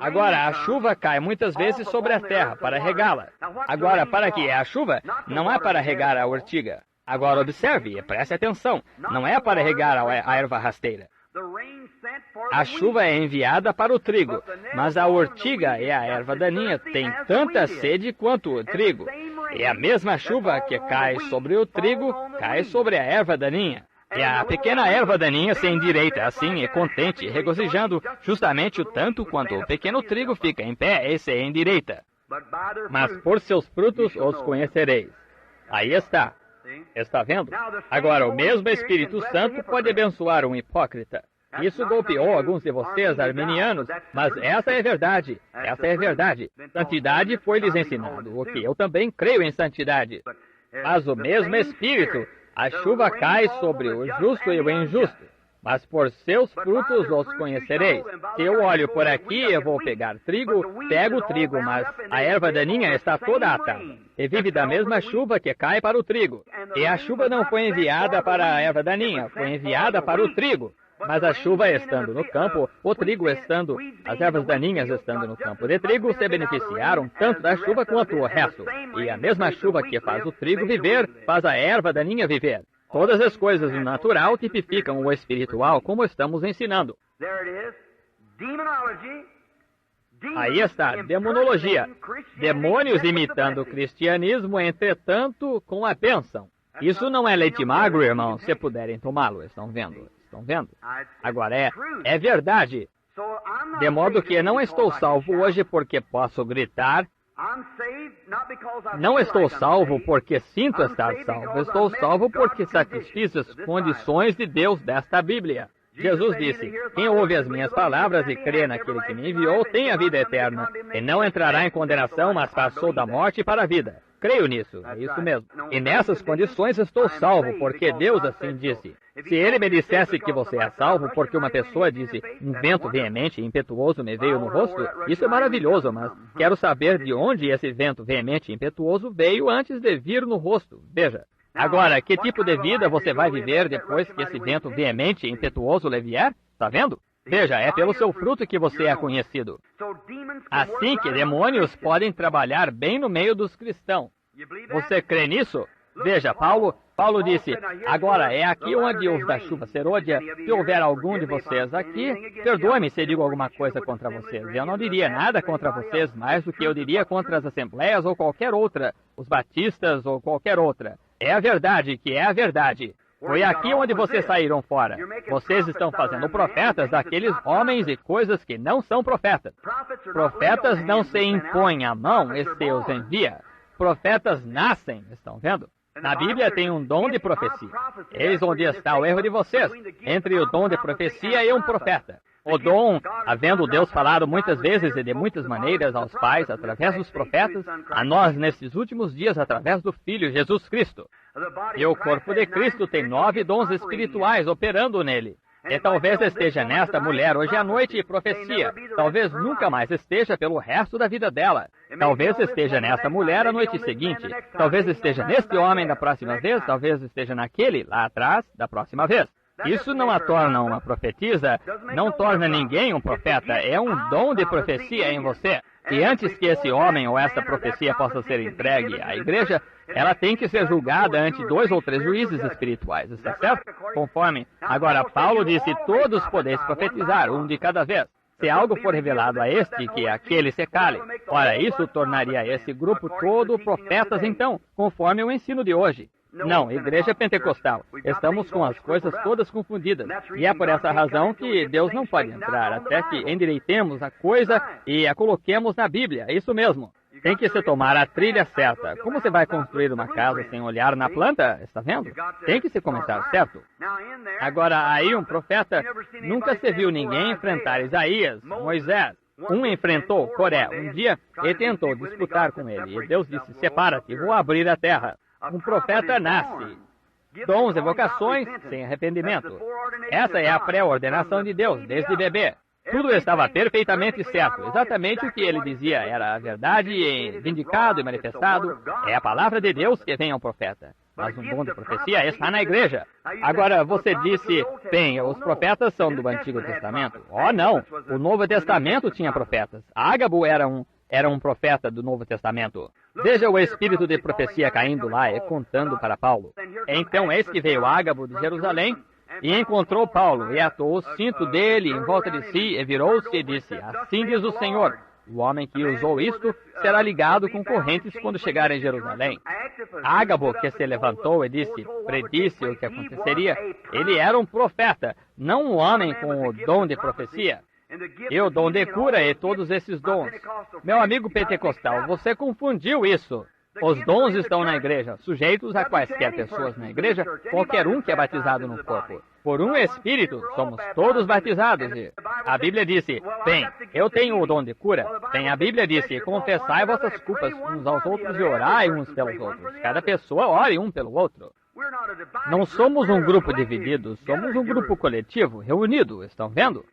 Agora a chuva cai muitas vezes sobre a terra para regá-la. Agora, para que é a chuva? Não é para regar a urtiga. Agora observe e preste atenção. Não é para regar a erva rasteira. A chuva é enviada para o trigo, mas a urtiga e a erva daninha têm tanta sede quanto o trigo. E a mesma chuva que cai sobre o trigo, cai sobre a erva daninha. E a pequena erva daninha se endireita assim e contente, regozijando justamente o tanto quanto o pequeno trigo fica em pé e se endireita. Mas por seus frutos os conhecereis. Aí está. Está vendo? Agora, o mesmo Espírito Santo pode abençoar um hipócrita. Isso golpeou alguns de vocês, arminianos, mas essa é verdade. Essa é verdade. Santidade foi-lhes ensinado, o que eu também creio em santidade. Mas o mesmo Espírito, a chuva cai sobre o justo e o injusto. Mas por seus frutos os conhecereis. Se eu olho por aqui, eu vou pegar trigo, pego o trigo, mas a erva daninha está toda atada. E vive da mesma chuva que cai para o trigo. E a chuva não foi enviada para a erva daninha, foi enviada para o trigo. Mas a chuva estando no campo, o trigo estando, as ervas daninhas estando no campo de trigo, se beneficiaram tanto da chuva quanto o resto. E a mesma chuva que faz o trigo viver, faz a erva daninha viver. Todas as coisas do natural tipificam o espiritual, como estamos ensinando. Aí está, demonologia. Demônios imitando o cristianismo, entretanto, com a bênção. Isso não é leite magro, irmão, se puderem tomá-lo. Estão vendo? Estão vendo? Agora é verdade. De modo que não estou salvo hoje porque posso gritar. Não estou salvo porque sinto estar salvo. Estou salvo porque satisfiz as condições de Deus desta Bíblia. Jesus disse, quem ouve as minhas palavras e crê naquele que me enviou tem a vida eterna, e não entrará em condenação, mas passou da morte para a vida. Creio nisso, é isso mesmo. E nessas condições estou salvo, porque Deus assim disse. Se ele me dissesse que você é salvo porque uma pessoa disse, um vento veemente e impetuoso me veio no rosto, isso é maravilhoso, mas quero saber de onde esse vento veemente e impetuoso veio antes de vir no rosto. Veja. Agora, que tipo de vida você vai viver depois que esse vento veemente e impetuoso lhe vier? Está vendo? Veja, é pelo seu fruto que você é conhecido. Assim que demônios podem trabalhar bem no meio dos cristãos. Você crê nisso? Veja, Paulo disse, agora é aqui onde os da chuva serôdia, se houver algum de vocês aqui, perdoe-me se digo alguma coisa contra vocês. Eu não diria nada contra vocês mais do que eu diria contra as assembleias ou qualquer outra, os batistas ou qualquer outra. É a verdade que é a verdade. Foi aqui onde vocês saíram fora. Vocês estão fazendo profetas daqueles homens e coisas que não são profetas. Profetas não se impõem a mão e se os envia. Profetas nascem, estão vendo? Na Bíblia tem um dom de profecia. Eis onde está o erro de vocês, entre o dom de profecia e um profeta. O dom, havendo Deus falado muitas vezes e de muitas maneiras aos pais, através dos profetas, a nós nesses últimos dias, através do Filho Jesus Cristo. E o corpo de Cristo tem 9 dons espirituais operando nele. E talvez esteja nesta mulher hoje à noite profecia. Talvez nunca mais esteja pelo resto da vida dela. Talvez esteja nesta mulher a noite seguinte. Talvez esteja neste homem da próxima vez. Talvez esteja naquele lá atrás da próxima vez. Isso não a torna uma profetisa, não torna ninguém um profeta. É um dom de profecia em você. E antes que esse homem ou essa profecia possa ser entregue à igreja, ela tem que ser julgada ante 2 ou 3 juízes espirituais, está certo? Conforme. Agora, Paulo disse, todos podeis profetizar, um de cada vez. Se algo for revelado a este, que aquele se cale. Ora, isso tornaria esse grupo todo profetas então, conforme o ensino de hoje. Não, igreja pentecostal. Estamos com as coisas todas confundidas. E é por essa razão que Deus não pode entrar até que endireitemos a coisa e a coloquemos na Bíblia. É isso mesmo. Tem que se tomar a trilha certa. Como você vai construir uma casa sem olhar na planta? Está vendo? Tem que se começar certo. Agora, aí um profeta, nunca se viu ninguém enfrentar Isaías, Moisés. Um enfrentou Coré um dia e tentou disputar com ele. E Deus disse, separa-te, vou abrir a terra. Um profeta nasce. Dons e vocações sem arrependimento. Essa é a pré-ordenação de Deus, desde bebê. Tudo estava perfeitamente certo. Exatamente o que ele dizia era a verdade, e vindicado e manifestado. É a palavra de Deus que vem ao profeta. Mas um dom de profecia está na igreja. Agora, você disse, bem, os profetas são do Antigo Testamento. Oh, não. O Novo Testamento tinha profetas. Ágabo era um profeta do Novo Testamento. Veja o espírito de profecia caindo lá e contando para Paulo. Então, eis que veio Ágabo de Jerusalém e encontrou Paulo e atou o cinto dele em volta de si e virou-se e disse, assim diz o Senhor, o homem que usou isto será ligado com correntes quando chegar em Jerusalém. Ágabo, que se levantou e disse, predisse o que aconteceria, ele era um profeta, não um homem com o dom de profecia. E o dom de cura e todos esses dons. Meu amigo pentecostal, você confundiu isso. Os dons estão na igreja, sujeitos a quaisquer pessoas na igreja, qualquer um que é batizado no corpo. Por um Espírito, somos todos batizados. E a Bíblia disse, bem, eu tenho o dom de cura. Bem, a Bíblia disse, confessai vossas culpas uns aos outros e orai uns pelos outros. Cada pessoa ore um pelo outro. Não somos um grupo dividido, somos um grupo coletivo, reunido, estão vendo?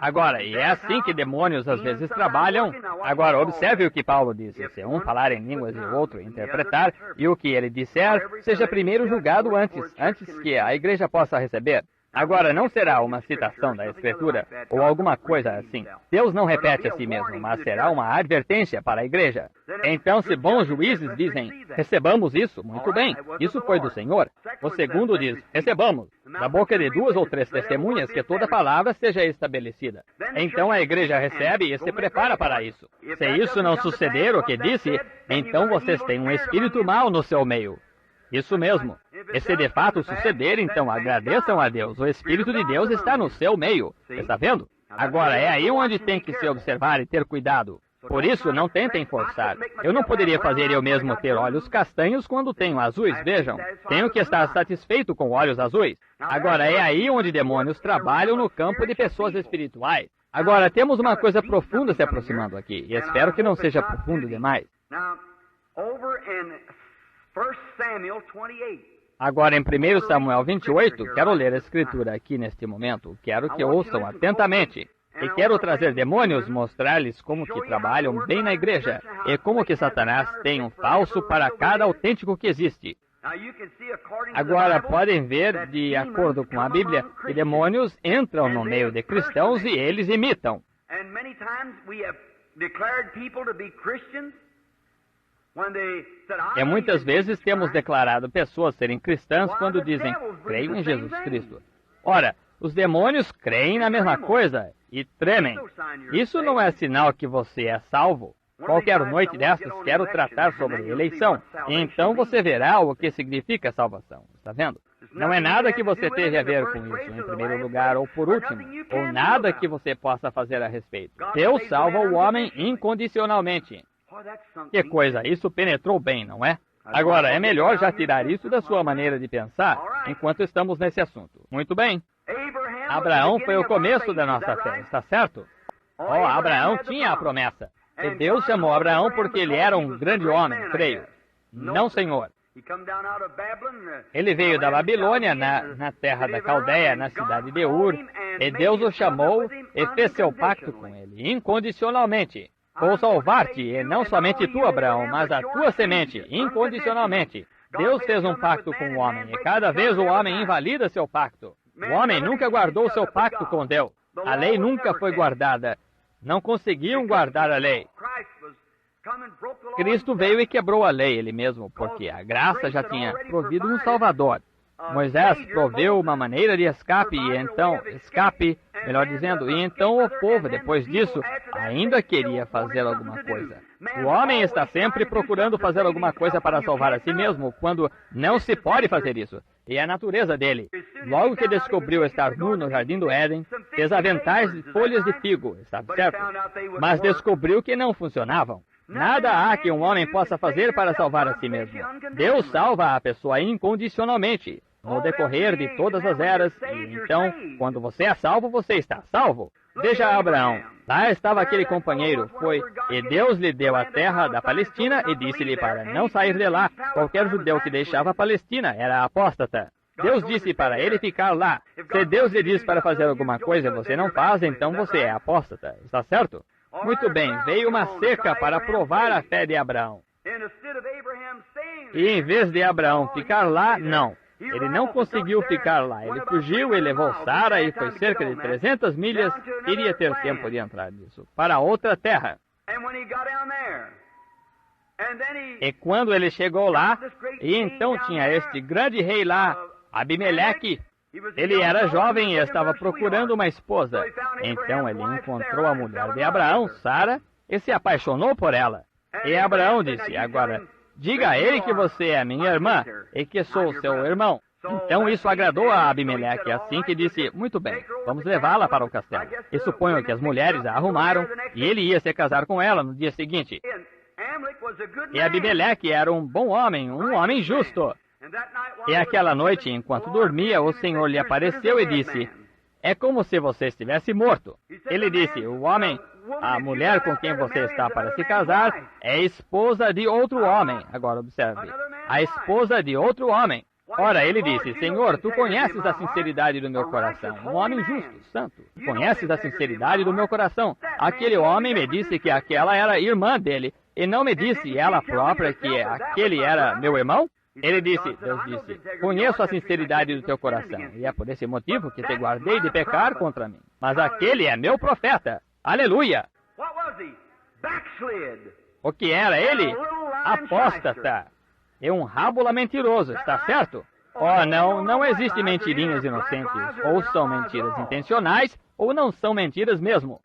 Agora, e é assim que demônios às vezes trabalham. Agora, observe o que Paulo disse. Se um falar em línguas e o outro interpretar, e o que ele disser, seja primeiro julgado antes que a igreja possa receber. Agora, não será uma citação da Escritura ou alguma coisa assim. Deus não repete a si mesmo, mas será uma advertência para a igreja. Então, se bons juízes dizem, recebamos isso, muito bem, isso foi do Senhor. O segundo diz, recebamos, da boca de 2 ou 3 testemunhas, que toda palavra seja estabelecida. Então a igreja recebe e se prepara para isso. Se isso não suceder o que disse, então vocês têm um espírito mau no seu meio. Isso mesmo. E se de fato suceder, então agradeçam a Deus. O Espírito de Deus está no seu meio. Está vendo? Agora, é aí onde tem que se observar e ter cuidado. Por isso, não tentem forçar. Eu não poderia fazer eu mesmo ter olhos castanhos quando tenho azuis, vejam. Tenho que estar satisfeito com olhos azuis. Agora, é aí onde demônios trabalham no campo de pessoas espirituais. Agora, temos uma coisa profunda se aproximando aqui. E espero que não seja profundo demais. Agora, em 1 Samuel 28, quero ler a Escritura aqui neste momento. Quero que ouçam atentamente. E quero trazer demônios, mostrar-lhes como que trabalham bem na igreja. E como que Satanás tem um falso para cada autêntico que existe. Agora, podem ver, de acordo com a Bíblia, que demônios entram no meio de cristãos e eles imitam. E muitas vezes temos declarado pessoas serem cristãs quando dizem, creio em Jesus Cristo. Ora, os demônios creem na mesma coisa e tremem. Isso não é sinal que você é salvo. Qualquer noite dessas quero tratar sobre eleição. E então você verá o que significa salvação. Está vendo? Não é nada que você tenha a ver com isso, em primeiro lugar ou por último. Ou nada que você possa fazer a respeito. Deus salva o homem incondicionalmente. Que coisa, isso penetrou bem, não é? Agora, é melhor já tirar isso da sua maneira de pensar, enquanto estamos nesse assunto. Muito bem. Abraão foi o começo da nossa fé, está certo? Oh, Abraão tinha a promessa. E Deus chamou Abraão porque ele era um grande homem, creio. Não, Senhor. Ele veio da Babilônia, na terra da Caldeia, na cidade de Ur, e Deus o chamou e fez seu pacto com ele, incondicionalmente. Vou salvar-te, e não somente tu, Abraão, mas a tua semente, incondicionalmente. Deus fez um pacto com o homem, e cada vez o homem invalida seu pacto. O homem nunca guardou seu pacto com Deus. A lei nunca foi guardada. Não conseguiam guardar a lei. Cristo veio e quebrou a lei, ele mesmo, porque a graça já tinha provido um Salvador. Moisés proveu uma maneira de escape, e então o povo, depois disso, ainda queria fazer alguma coisa. O homem está sempre procurando fazer alguma coisa para salvar a si mesmo, quando não se pode fazer isso. E é a natureza dele. Logo que descobriu estar nu no jardim do Éden, fez aventais de folhas de figo, está certo? Mas descobriu que não funcionavam. Nada há que um homem possa fazer para salvar a si mesmo. Deus salva a pessoa incondicionalmente, no decorrer de todas as eras, e então, quando você é salvo, você está salvo. Veja Abraão, lá estava aquele companheiro, e Deus lhe deu a terra da Palestina e disse-lhe para não sair de lá. Qualquer judeu que deixava a Palestina era apóstata. Deus disse para ele ficar lá. Se Deus lhe diz para fazer alguma coisa e você não faz, então você é apóstata. Está certo? Muito bem, veio uma seca para provar a fé de Abraão. E em vez de Abraão ficar lá, não. Ele não conseguiu ficar lá. Ele fugiu e levou Sara e foi cerca de 300 milhas. Iria ter tempo de entrar nisso. Para outra terra. E quando ele chegou lá, e então tinha este grande rei lá, Abimeleque. Ele era jovem e estava procurando uma esposa. Então ele encontrou a mulher de Abraão, Sara, e se apaixonou por ela. E Abraão disse, agora, diga a ele que você é minha irmã e que sou seu irmão. Então isso agradou a Abimeleque, assim que disse, muito bem, vamos levá-la para o castelo. E suponho que as mulheres a arrumaram, e ele ia se casar com ela no dia seguinte. E Abimeleque era um bom homem, um homem justo. E aquela noite, enquanto dormia, o Senhor lhe apareceu e disse, é como se você estivesse morto. Ele disse, a mulher com quem você está para se casar é esposa de outro homem. Agora observe, a esposa de outro homem. Ora, ele disse, Senhor, tu conheces a sinceridade do meu coração, um homem justo, santo. Conheces a sinceridade do meu coração. Aquele homem me disse que aquela era irmã dele, e não me disse ela própria que aquele era meu irmão? Ele disse, Deus disse, conheço a sinceridade do teu coração, e é por esse motivo que te guardei de pecar contra mim. Mas aquele é meu profeta. Aleluia! O que era ele? Apóstata. É um rábula mentiroso, está certo? Oh, não existe mentirinhas inocentes. Ou são mentiras intencionais, ou não são mentiras mesmo.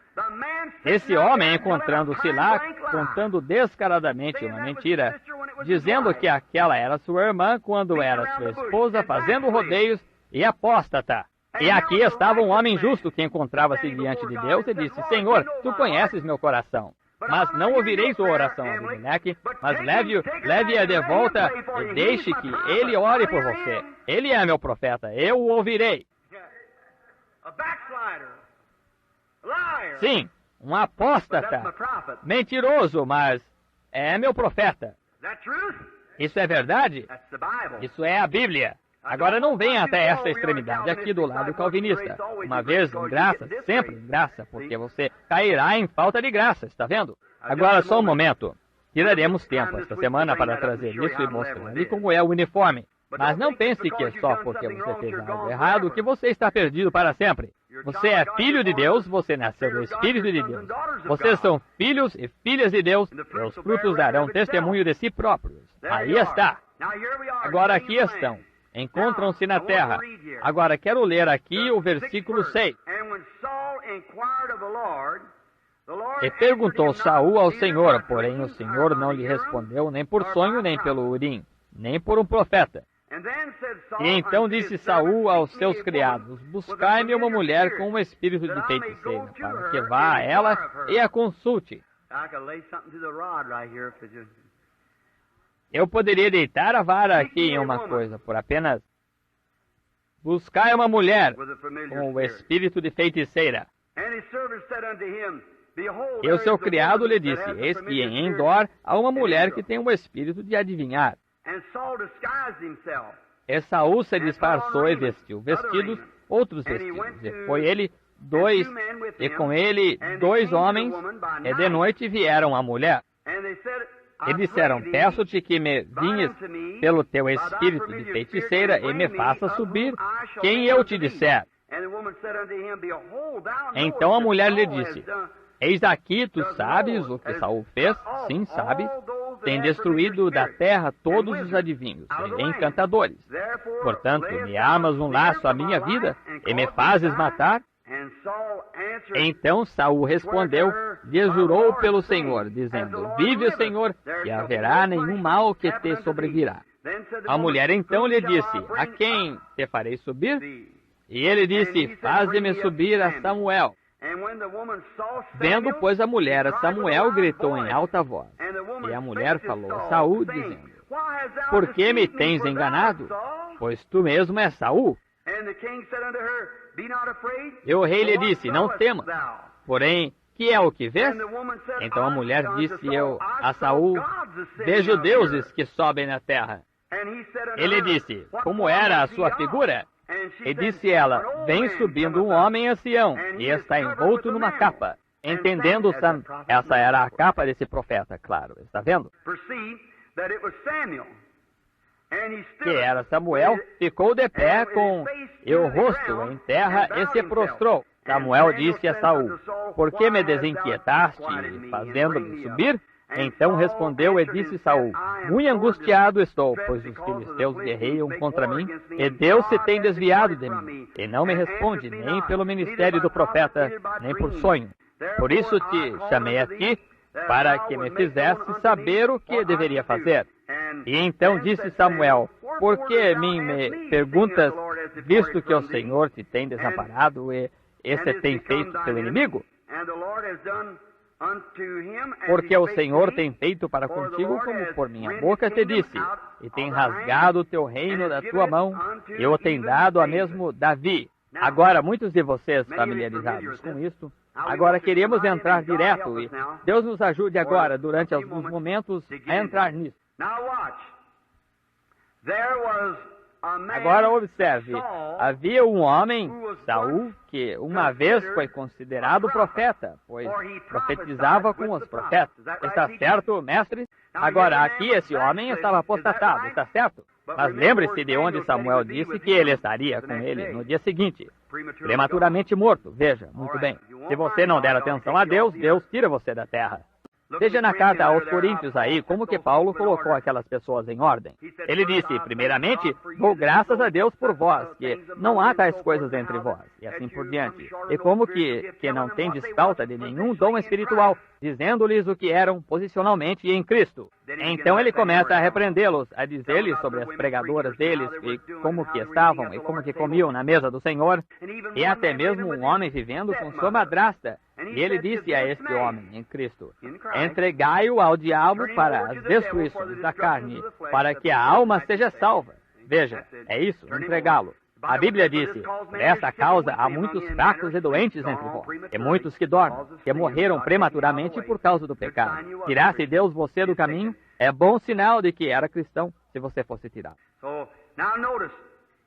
Esse homem, encontrando-se lá, contando descaradamente uma mentira, dizendo que aquela era sua irmã quando era sua esposa, fazendo rodeios, e apóstata. E aqui estava um homem justo que encontrava-se diante de Deus e disse, Senhor, tu conheces meu coração. Mas não ouvirei sua oração, Abimeleque, mas leve-a de volta e deixe que ele ore por você. Ele é meu profeta, eu o ouvirei. Sim, um apóstata, mentiroso, mas é meu profeta. Isso é verdade? Isso é a Bíblia. Agora não venha até esta extremidade aqui do lado calvinista. Uma vez em graça, sempre em graça, porque você cairá em falta de graça, está vendo? Agora só um momento. Tiraremos tempo esta semana para trazer isso e mostrar como é o uniforme. Mas não pense que é só porque você fez algo errado que você está perdido para sempre. Você é filho de Deus, você nasceu do Espírito de Deus. Vocês são filhos e filhas de Deus, e os frutos darão testemunho de si próprios. Aí está. Agora aqui estão. Encontram-se na terra. Agora quero ler aqui o versículo 6. E perguntou Saul ao Senhor, porém o Senhor não lhe respondeu nem por sonho, nem pelo urim, nem por um profeta. E então disse Saul aos seus criados, buscai-me uma mulher com um espírito de feiticeira, para que vá a ela e a consulte. Eu poderia deitar a vara aqui em uma coisa, por apenas buscai uma mulher com o espírito de feiticeira. E o seu criado lhe disse, eis que em Endor há uma mulher que tem o espírito de adivinhar. E Saul se disfarçou e vestiu vestidos, outros vestidos. E foi ele e com ele 2 homens, e de noite vieram a mulher. E disseram, peço-te que me vinhes pelo teu espírito de feiticeira e me faça subir quem eu te disser. Então a mulher lhe disse, eis aqui, tu sabes o que Saul fez? Sim, sabes. Tem destruído da terra todos os adivinhos e encantadores. Portanto, me armas um laço à minha vida e me fazes matar? Então Saul respondeu, lhe jurou pelo Senhor, dizendo, vive o Senhor, e haverá nenhum mal que te sobrevirá. A mulher então lhe disse, a quem te farei subir? E ele disse, faze-me subir a Samuel. Vendo, pois, a mulher a Samuel, gritou em alta voz. E a mulher falou a Saul, dizendo, por que me tens enganado? Pois tu mesmo és Saul. E o rei lhe disse, não temas. Porém, que é o que vês? Então a mulher disse a Saul, vejo deuses que sobem na terra. Ele disse, como era a sua figura? E disse ela, vem subindo um homem ancião, e está envolto numa capa. Entendendo, essa era a capa desse profeta, claro, está vendo? Que era Samuel, ficou de pé com o rosto em terra e se prostrou. Samuel disse a Saul, por que me desinquietaste, fazendo-me subir? Então respondeu e disse Saul, muito angustiado estou, pois os filisteus guerreiam contra mim, e Deus se tem desviado de mim, e não me responde nem pelo ministério do profeta, nem por sonho. Por isso te chamei a ti, para que me fizesse saber o que deveria fazer. E então disse Samuel, por que me perguntas, visto que o Senhor te tem desamparado e se tem feito teu inimigo? Porque o Senhor tem feito para contigo como por minha boca te disse, e tem rasgado o teu reino da tua mão, e o tem dado a mesmo Davi. Agora, muitos de vocês familiarizados com isto, agora queremos entrar direto, e Deus nos ajude agora, durante alguns momentos, a entrar nisso. Agora observe, havia um homem, Saul, que uma vez foi considerado profeta, pois profetizava com os profetas. Está certo, mestre? Agora, aqui esse homem estava apostatado, está certo? Mas lembre-se de onde Samuel disse que ele estaria com ele no dia seguinte, prematuramente morto. Veja, muito bem. Se você não der atenção a Deus, Deus tira você da terra. Veja na carta aos Coríntios aí como que Paulo colocou aquelas pessoas em ordem. Ele disse, primeiramente, dou graças a Deus por vós, que não há tais coisas entre vós, e assim por diante. E como que não tendes falta de nenhum dom espiritual, dizendo-lhes o que eram posicionalmente em Cristo. Então ele começa a repreendê-los, a dizer-lhes sobre as pregadoras deles, e como que estavam, e como que comiam na mesa do Senhor, e até mesmo um homem vivendo com sua madrasta. E ele disse a este homem, em Cristo, entregai-o ao diabo para as destruições da carne, para que a alma seja salva. Veja, é isso, entregá-lo. A Bíblia disse, por esta causa há muitos fracos e doentes entre vós, e muitos que dormem, que morreram prematuramente por causa do pecado. Tirasse Deus você do caminho, é bom sinal de que era cristão, se você fosse tirado.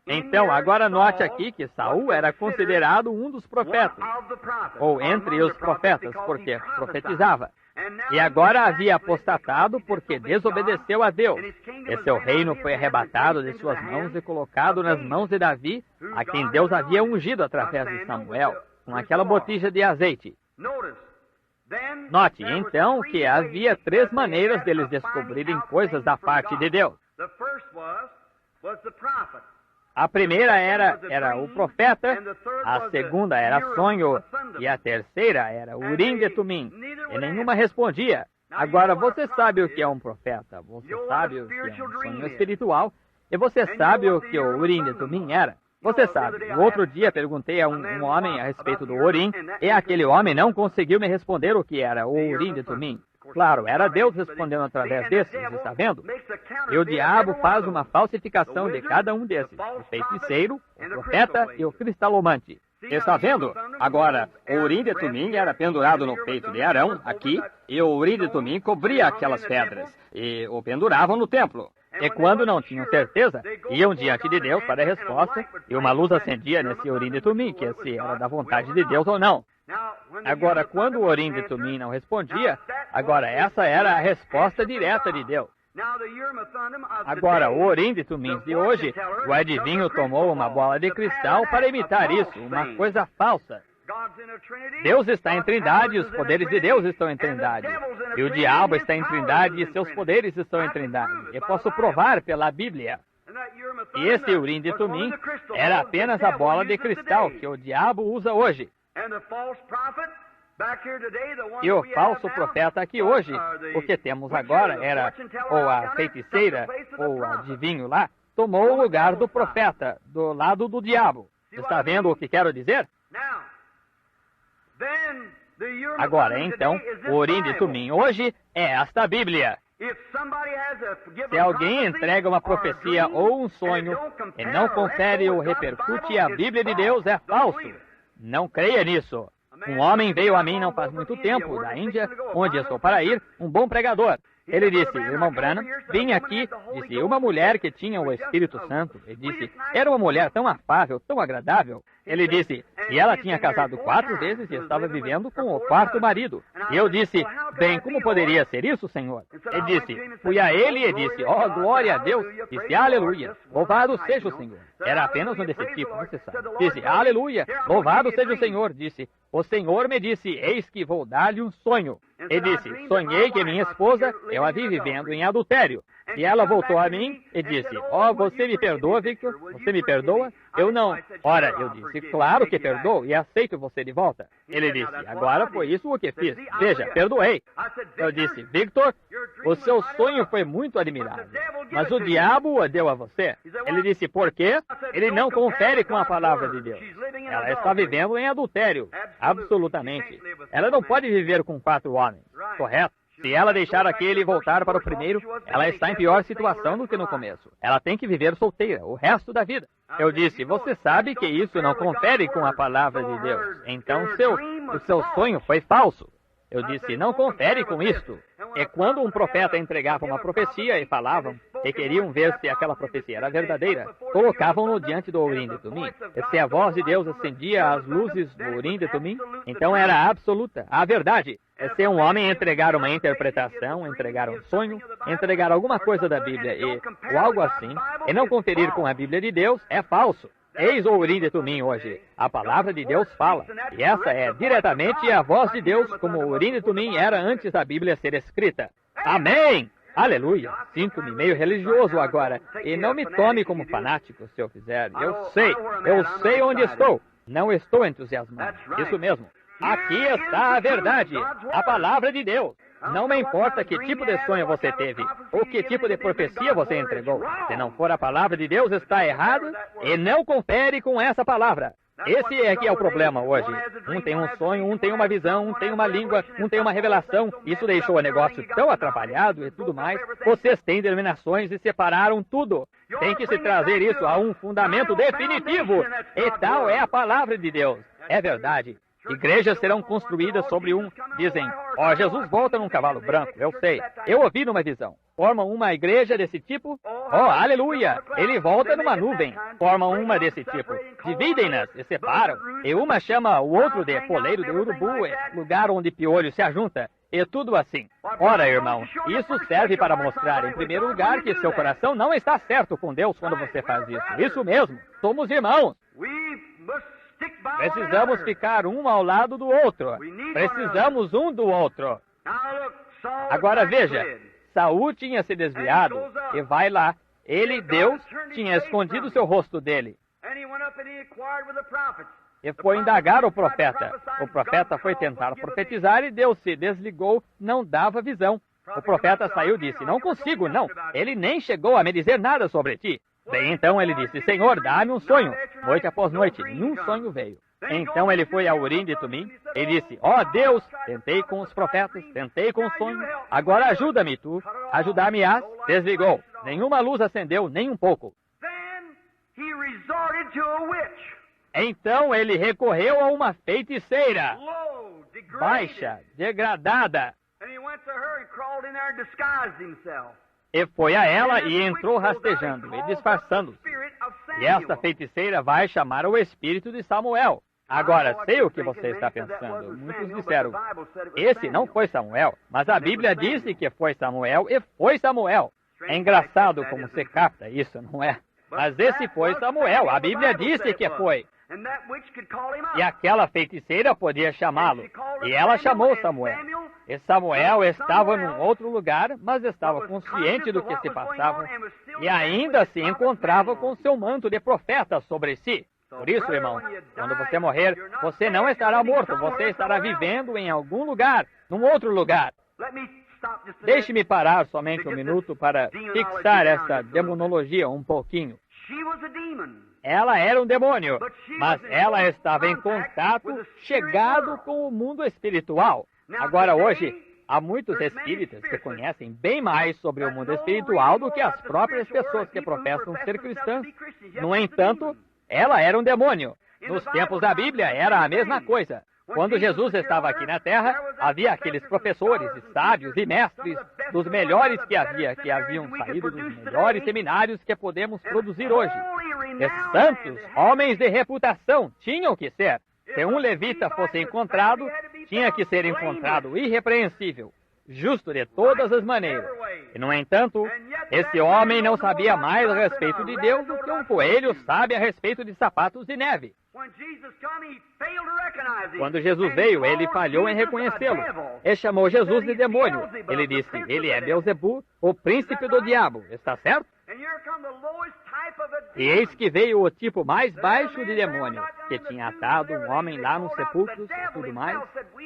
Então, agora note aqui que Saul era considerado um dos profetas, ou entre os profetas, porque profetizava. E agora havia apostatado porque desobedeceu a Deus. E seu reino foi arrebatado de suas mãos e colocado nas mãos de Davi, a quem Deus havia ungido através de Samuel, com aquela botija de azeite. Note, então, que havia 3 maneiras deles descobrirem coisas da parte de Deus. A primeira era o profeta, a segunda era sonho, e a terceira era Urim de Tumim. E nenhuma respondia. Agora, você sabe o que é um profeta, você sabe o que é um sonho espiritual, e você sabe o que o Urim de Tumim era. Você sabe, o outro dia perguntei a um homem a respeito do Urim, e aquele homem não conseguiu me responder o que era o Urim de Tumim. Claro, era Deus respondendo através desses, está vendo? E o diabo faz uma falsificação de cada um desses, o feiticeiro, o profeta e o cristalomante. Está vendo? Agora, o Urim de Tumim era pendurado no peito de Arão, aqui, e o Urim de Tumim cobria aquelas pedras, e o penduravam no templo. E quando não tinham certeza, iam diante de Deus para a resposta, e uma luz acendia nesse Urim de Tumim, que se era da vontade de Deus ou não. Agora, quando o Urim de Tumim não respondia, agora essa era a resposta direta de Deus. Agora, o Urim de Tumim de hoje, o adivinho tomou uma bola de cristal para imitar isso, uma coisa falsa. Deus está em Trindade e os poderes de Deus estão em Trindade. E o diabo está em Trindade e seus poderes estão em Trindade. Eu posso provar pela Bíblia. E esse Urim de Tumim era apenas a bola de cristal que o diabo usa hoje. E o falso profeta aqui hoje, o que temos agora era, ou a feiticeira, ou o adivinho lá, tomou o lugar do profeta, do lado do diabo. Está vendo o que quero dizer? Agora, então, o Urim de Tumim hoje é esta Bíblia. Se alguém entrega uma profecia ou um sonho e não confere ou repercute a Bíblia de Deus, é falso. Não creia nisso. Um homem veio a mim não faz muito tempo, da Índia, onde eu estou para ir, um bom pregador. Ele disse, irmão Branham, vim aqui, disse, uma mulher que tinha o Espírito Santo. Ele disse, era uma mulher tão afável, tão agradável. Ele disse, e ela tinha casado 4 vezes e estava vivendo com o 4º marido. E eu disse, bem, como poderia ser isso, Senhor? Ele disse, fui a ele e disse, oh, glória a Deus. Disse, aleluia, louvado seja o Senhor. Era apenas um desse tipo, você sabe. Disse, aleluia, louvado seja o Senhor. Disse, o Senhor me disse, eis que vou dar-lhe um sonho. E disse, sonhei que minha esposa, eu a vi vivendo em adultério. E ela voltou a mim e disse, oh, você me perdoa, Victor? Você me perdoa? Eu não. Ora, eu disse, claro que perdoo e aceito você de volta. Ele disse, agora foi isso o que fiz. Veja, perdoei. Eu disse, Victor, o seu sonho foi muito admirável, mas o diabo o deu a você. Ele disse, por quê? Ele não confere com a palavra de Deus. Ela está vivendo em adultério, absolutamente. Ela não pode viver com 4 homens, correto? Se ela deixar aquele e voltar para o primeiro, ela está em pior situação do que no começo. Ela tem que viver solteira o resto da vida. Eu disse, você sabe que isso não confere com a palavra de Deus. Então o seu sonho foi falso. Eu disse, não confere com isto. É quando um profeta entregava uma profecia e falavam, e queriam ver se aquela profecia era verdadeira, colocavam-no diante do Urim de Tumim. E se a voz de Deus acendia as luzes do Urim de Tumim, então era absoluta, a verdade. E se um homem entregar uma interpretação, entregar um sonho, entregar alguma coisa da Bíblia ou algo assim, e não conferir com a Bíblia de Deus, é falso. Eis o Urim de Tumim hoje. A palavra de Deus fala. E essa é diretamente a voz de Deus, como o Urim de Tumim era antes da Bíblia ser escrita. Amém! Aleluia! Sinto-me meio religioso agora. E não me tome como fanático se eu fizer. Eu sei onde estou. Não estou entusiasmado. Isso mesmo. Aqui está a verdade, a palavra de Deus. Não me importa que tipo de sonho você teve, ou que tipo de profecia você entregou. Se não for a palavra de Deus, está errado, e não confere com essa palavra. Esse é que é o problema hoje. Um tem um sonho, um tem uma visão, um tem uma língua, um tem uma revelação. Isso deixou o negócio tão atrapalhado e tudo mais. Vocês têm denominações e separaram tudo. Tem que se trazer isso a um fundamento definitivo. E tal é a palavra de Deus. É verdade. Igrejas serão construídas sobre dizem, Jesus volta num cavalo branco, eu sei. Eu ouvi numa visão. Formam uma igreja desse tipo? Aleluia! Ele volta numa nuvem. Formam uma desse tipo. Dividem-nas e separam. E uma chama o outro de poleiro de urubu, lugar onde piolho se ajunta. E tudo assim. Ora, irmão, isso serve para mostrar, em primeiro lugar, que seu coração não está certo com Deus quando você faz isso. Isso mesmo. Somos irmãos. Precisamos ficar um ao lado do outro. Precisamos um do outro. Agora veja, Saul tinha se desviado e vai lá. Ele, Deus, tinha escondido seu rosto dele. E foi indagar o profeta. O profeta foi tentar profetizar e Deus se desligou, não dava visão. O profeta saiu e disse, não consigo, não. Ele nem chegou a me dizer nada sobre ti. Bem, então ele disse, Senhor, dá-me um sonho. Noite após noite, nenhum sonho veio. Então ele foi ao Urim de Tumim e disse, Deus, tentei com os profetas, tentei com o sonho, agora ajuda-me tu, ajudar-me-ás. Desligou, nenhuma luz acendeu, nem um pouco. Então ele recorreu a uma feiticeira, baixa, degradada. E foi a ela e entrou rastejando e disfarçando-se. E esta feiticeira vai chamar o espírito de Samuel. Agora, sei o que você está pensando. Muitos disseram, esse não foi Samuel, mas a Bíblia disse que foi Samuel e foi Samuel. É engraçado como se capta isso, não é? Mas esse foi Samuel, a Bíblia disse que foi. E aquela feiticeira podia chamá-lo. E ela chamou Samuel. E Samuel estava num outro lugar, mas estava consciente do que se passava. E ainda se encontrava com seu manto de profeta sobre si. Por isso, irmão, quando você morrer, você não estará morto. Você estará vivendo em algum lugar, num outro lugar. Deixe-me parar somente um minuto para fixar esta demonologia um pouquinho. Ela era um demônio, mas ela estava em contato chegado com o mundo espiritual. Agora, hoje, há muitos espíritas que conhecem bem mais sobre o mundo espiritual do que as próprias pessoas que professam ser cristãs. No entanto, ela era um demônio. Nos tempos da Bíblia, era a mesma coisa. Quando Jesus estava aqui na Terra, havia aqueles professores, e sábios e mestres dos melhores que haviam saído dos melhores seminários que podemos produzir hoje. E santos, homens de reputação, tinham que ser. Se um levita fosse encontrado, tinha que ser encontrado irrepreensível, justo de todas as maneiras. E, no entanto, esse homem não sabia mais a respeito de Deus do que um coelho sabe a respeito de sapatos de neve. Quando Jesus veio, ele falhou em reconhecê-lo. Ele chamou Jesus de demônio. Ele disse, ele é Beelzebu, o príncipe do diabo. Está certo? E eis que veio o tipo mais baixo de demônio, que tinha atado um homem lá nos sepulcros e tudo mais.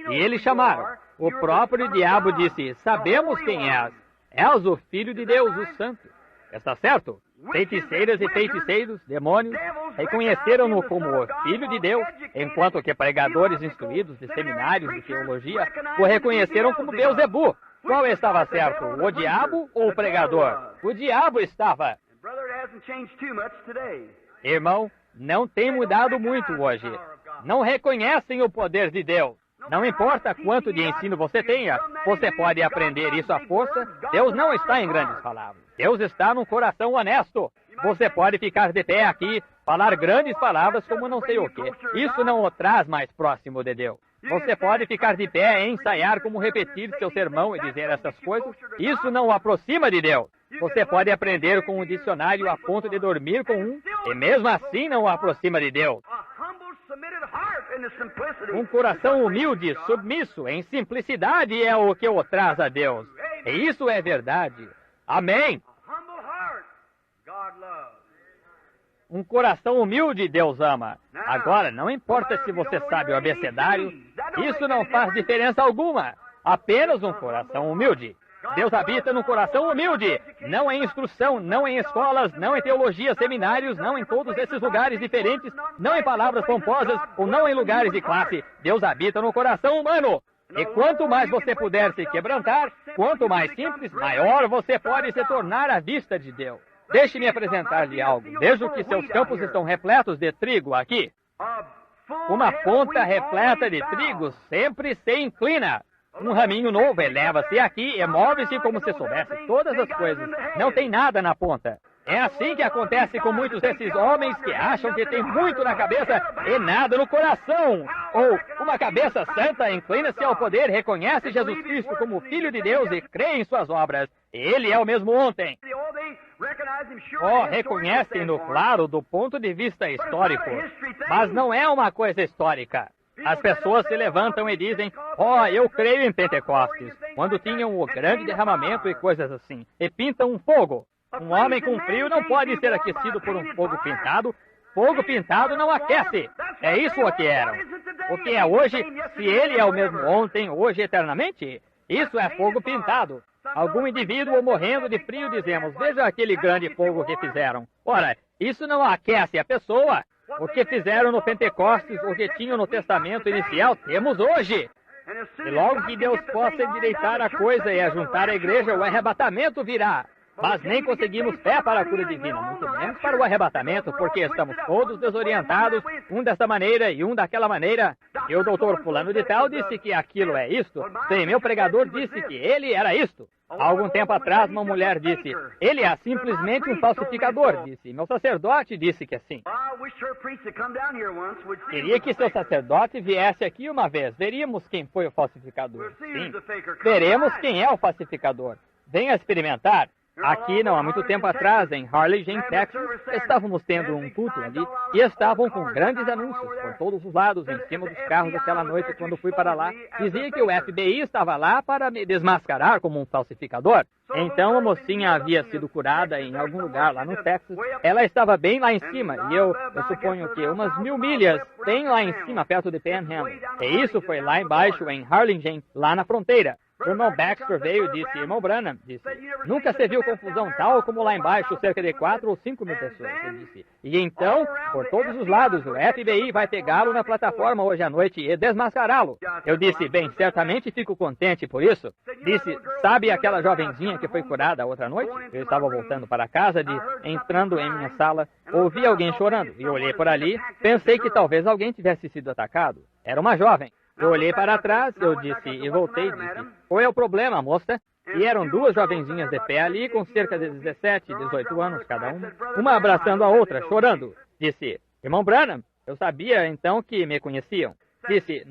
E eles chamaram. O próprio diabo disse, sabemos quem és. És o Filho de Deus, o Santo. Está certo? Feiticeiras e feiticeiros, demônios, reconheceram-no como o Filho de Deus, enquanto que pregadores instruídos de seminários de teologia o reconheceram como Beelzebu. Qual estava certo, o diabo ou o pregador? O diabo estava. Irmão, não tem mudado muito hoje. Não reconhecem o poder de Deus. Não importa quanto de ensino você tenha, você pode aprender isso à força. Deus não está em grandes palavras. Deus está num coração honesto. Você pode ficar de pé aqui, falar grandes palavras como não sei o quê. Isso não o traz mais próximo de Deus. Você pode ficar de pé e ensaiar como repetir seu sermão e dizer essas coisas. Isso não o aproxima de Deus. Você pode aprender com um dicionário a ponto de dormir com um, e mesmo assim não o aproxima de Deus. Um coração humilde, submisso, em simplicidade é o que o traz a Deus. E isso é verdade. Amém. Um coração humilde Deus ama. Agora, não importa se você sabe o abecedário, isso não faz diferença alguma. Apenas um coração humilde. Deus habita num coração humilde. Não em instrução, não em escolas, não em teologia, seminários, não em todos esses lugares diferentes, não em palavras pomposas ou não em lugares de classe. Deus habita no coração humano. E quanto mais você puder se quebrantar, quanto mais simples, maior você pode se tornar à vista de Deus. Deixe-me apresentar-lhe algo. Veja que seus campos estão repletos de trigo aqui. Uma ponta repleta de trigo sempre se inclina. Um raminho novo eleva-se aqui e move-se como se soubesse todas as coisas. Não tem nada na ponta. É assim que acontece com muitos desses homens que acham que tem muito na cabeça e nada no coração. Ou uma cabeça santa inclina-se ao poder, reconhece Jesus Cristo como Filho de Deus e crê em suas obras. Ele é o mesmo ontem. Reconhecem-no, claro, do ponto de vista histórico. Mas não é uma coisa histórica. As pessoas se levantam e dizem, eu creio em Pentecostes, quando tinham o grande derramamento e coisas assim, e pintam um fogo. Um homem com frio não pode ser aquecido por um fogo pintado. Fogo pintado não aquece. É isso o que eram. O que é hoje, se ele é o mesmo ontem, hoje, eternamente, isso é fogo pintado. Algum indivíduo morrendo de frio, dizemos, veja aquele grande fogo que fizeram. Ora, isso não aquece a pessoa. O que fizeram no Pentecostes, o que tinham no Testamento inicial, temos hoje. E logo que Deus possa endireitar a coisa e ajuntar a igreja, o arrebatamento virá. Mas nem conseguimos fé para a cura divina, muito menos para o arrebatamento, porque estamos todos desorientados, um dessa maneira e um daquela maneira. E o doutor fulano de tal disse que aquilo é isto. Sim, meu pregador disse que ele era isto. Há algum tempo atrás, uma mulher disse, ele é simplesmente um falsificador, disse. Meu sacerdote disse que sim. Queria que seu sacerdote viesse aqui uma vez. Veríamos quem foi o falsificador. Sim, veremos quem é o falsificador. Venha experimentar. Aqui, não há muito tempo atrás, em Harlingen, Texas, estávamos tendo um culto ali e estavam com grandes anúncios por todos os lados, em cima dos carros aquela noite quando fui para lá. Dizia que o FBI estava lá para me desmascarar como um falsificador. Então a mocinha havia sido curada em algum lugar lá no Texas. Ela estava bem lá em cima e eu suponho que umas 1000 milhas bem lá em cima, perto de Panhandle. E isso foi lá embaixo, em Harlingen, lá na fronteira. O irmão Baxter veio e disse, irmão Branham, disse, nunca se viu confusão tal como lá embaixo, cerca de 4 ou 5 mil pessoas, ele disse. E então, por todos os lados, o FBI vai pegá-lo na plataforma hoje à noite e desmascará-lo. Eu disse, bem, certamente fico contente por isso. Disse, sabe aquela jovenzinha que foi curada outra noite? Eu estava voltando para casa, entrando em minha sala, ouvi alguém chorando e olhei por ali, pensei que talvez alguém tivesse sido atacado. Era uma jovem. Eu olhei para trás, eu disse, e voltei e disse, qual é o problema, moça? E eram duas jovenzinhas de pé ali, com cerca de 17, 18 anos cada uma abraçando a outra, chorando. Disse, irmão Branham, eu sabia então que me conheciam. Disse,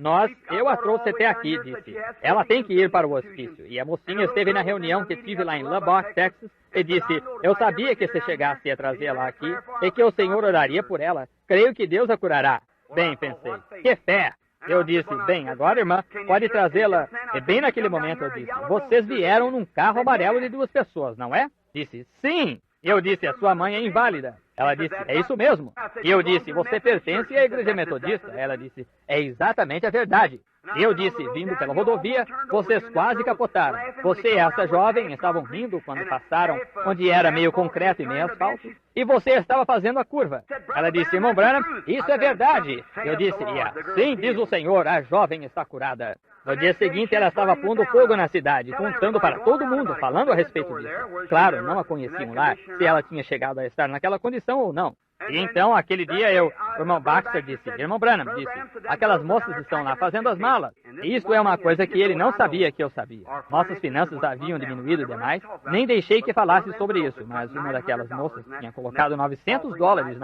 eu a trouxe até aqui, disse. Ela tem que ir para o hospício. E a mocinha esteve na reunião que tive lá em Lubbock, Texas, e disse, eu sabia que se chegasse a trazê-la aqui, e que o Senhor oraria por ela. Creio que Deus a curará. Bem, pensei, que fé! Eu disse, bem, agora, irmã, pode trazê-la. E bem naquele momento eu disse, vocês vieram num carro amarelo de 2 pessoas, não é? Disse, sim. Eu disse, a sua mãe é inválida. Ela disse, é isso mesmo. E eu disse, você pertence à igreja metodista? Ela disse, é exatamente a verdade. E eu disse, vindo pela rodovia, vocês quase capotaram. Você e essa jovem estavam rindo quando passaram, onde era meio concreto e meio asfalto, e você estava fazendo a curva. Ela disse, irmão Branham, isso é verdade. Eu disse, e assim diz o Senhor, a jovem está curada. No dia seguinte, ela estava pondo fogo na cidade, contando para todo mundo, falando a respeito disso. Claro, não a conheciam lá, se ela tinha chegado a estar naquela condição ou não. E então, aquele dia, o irmão Baxter disse, irmão Branham disse, aquelas moças estão lá fazendo as malas. E isso é uma coisa que ele não sabia que eu sabia. Nossas finanças haviam diminuído demais, nem deixei que falasse sobre isso, mas uma daquelas moças tinha colocado $900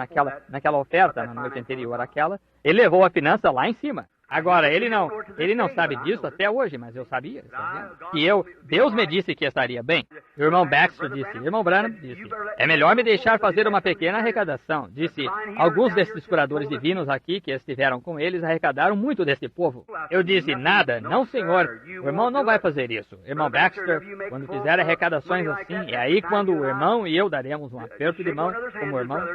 naquela oferta na noite anterior àquela, ele levou a finança lá em cima. Agora, ele não sabe disso até hoje, mas eu sabia, que Deus me disse que estaria bem. O irmão Baxter disse, irmão Branham disse, é melhor me deixar fazer uma pequena arrecadação. Disse, alguns desses curadores divinos aqui que estiveram com eles arrecadaram muito desse povo. Eu disse, nada, não senhor, o irmão não vai fazer isso. Irmão Baxter, quando fizer arrecadações assim, é aí quando o irmão e eu daremos um aperto de mão como irmão.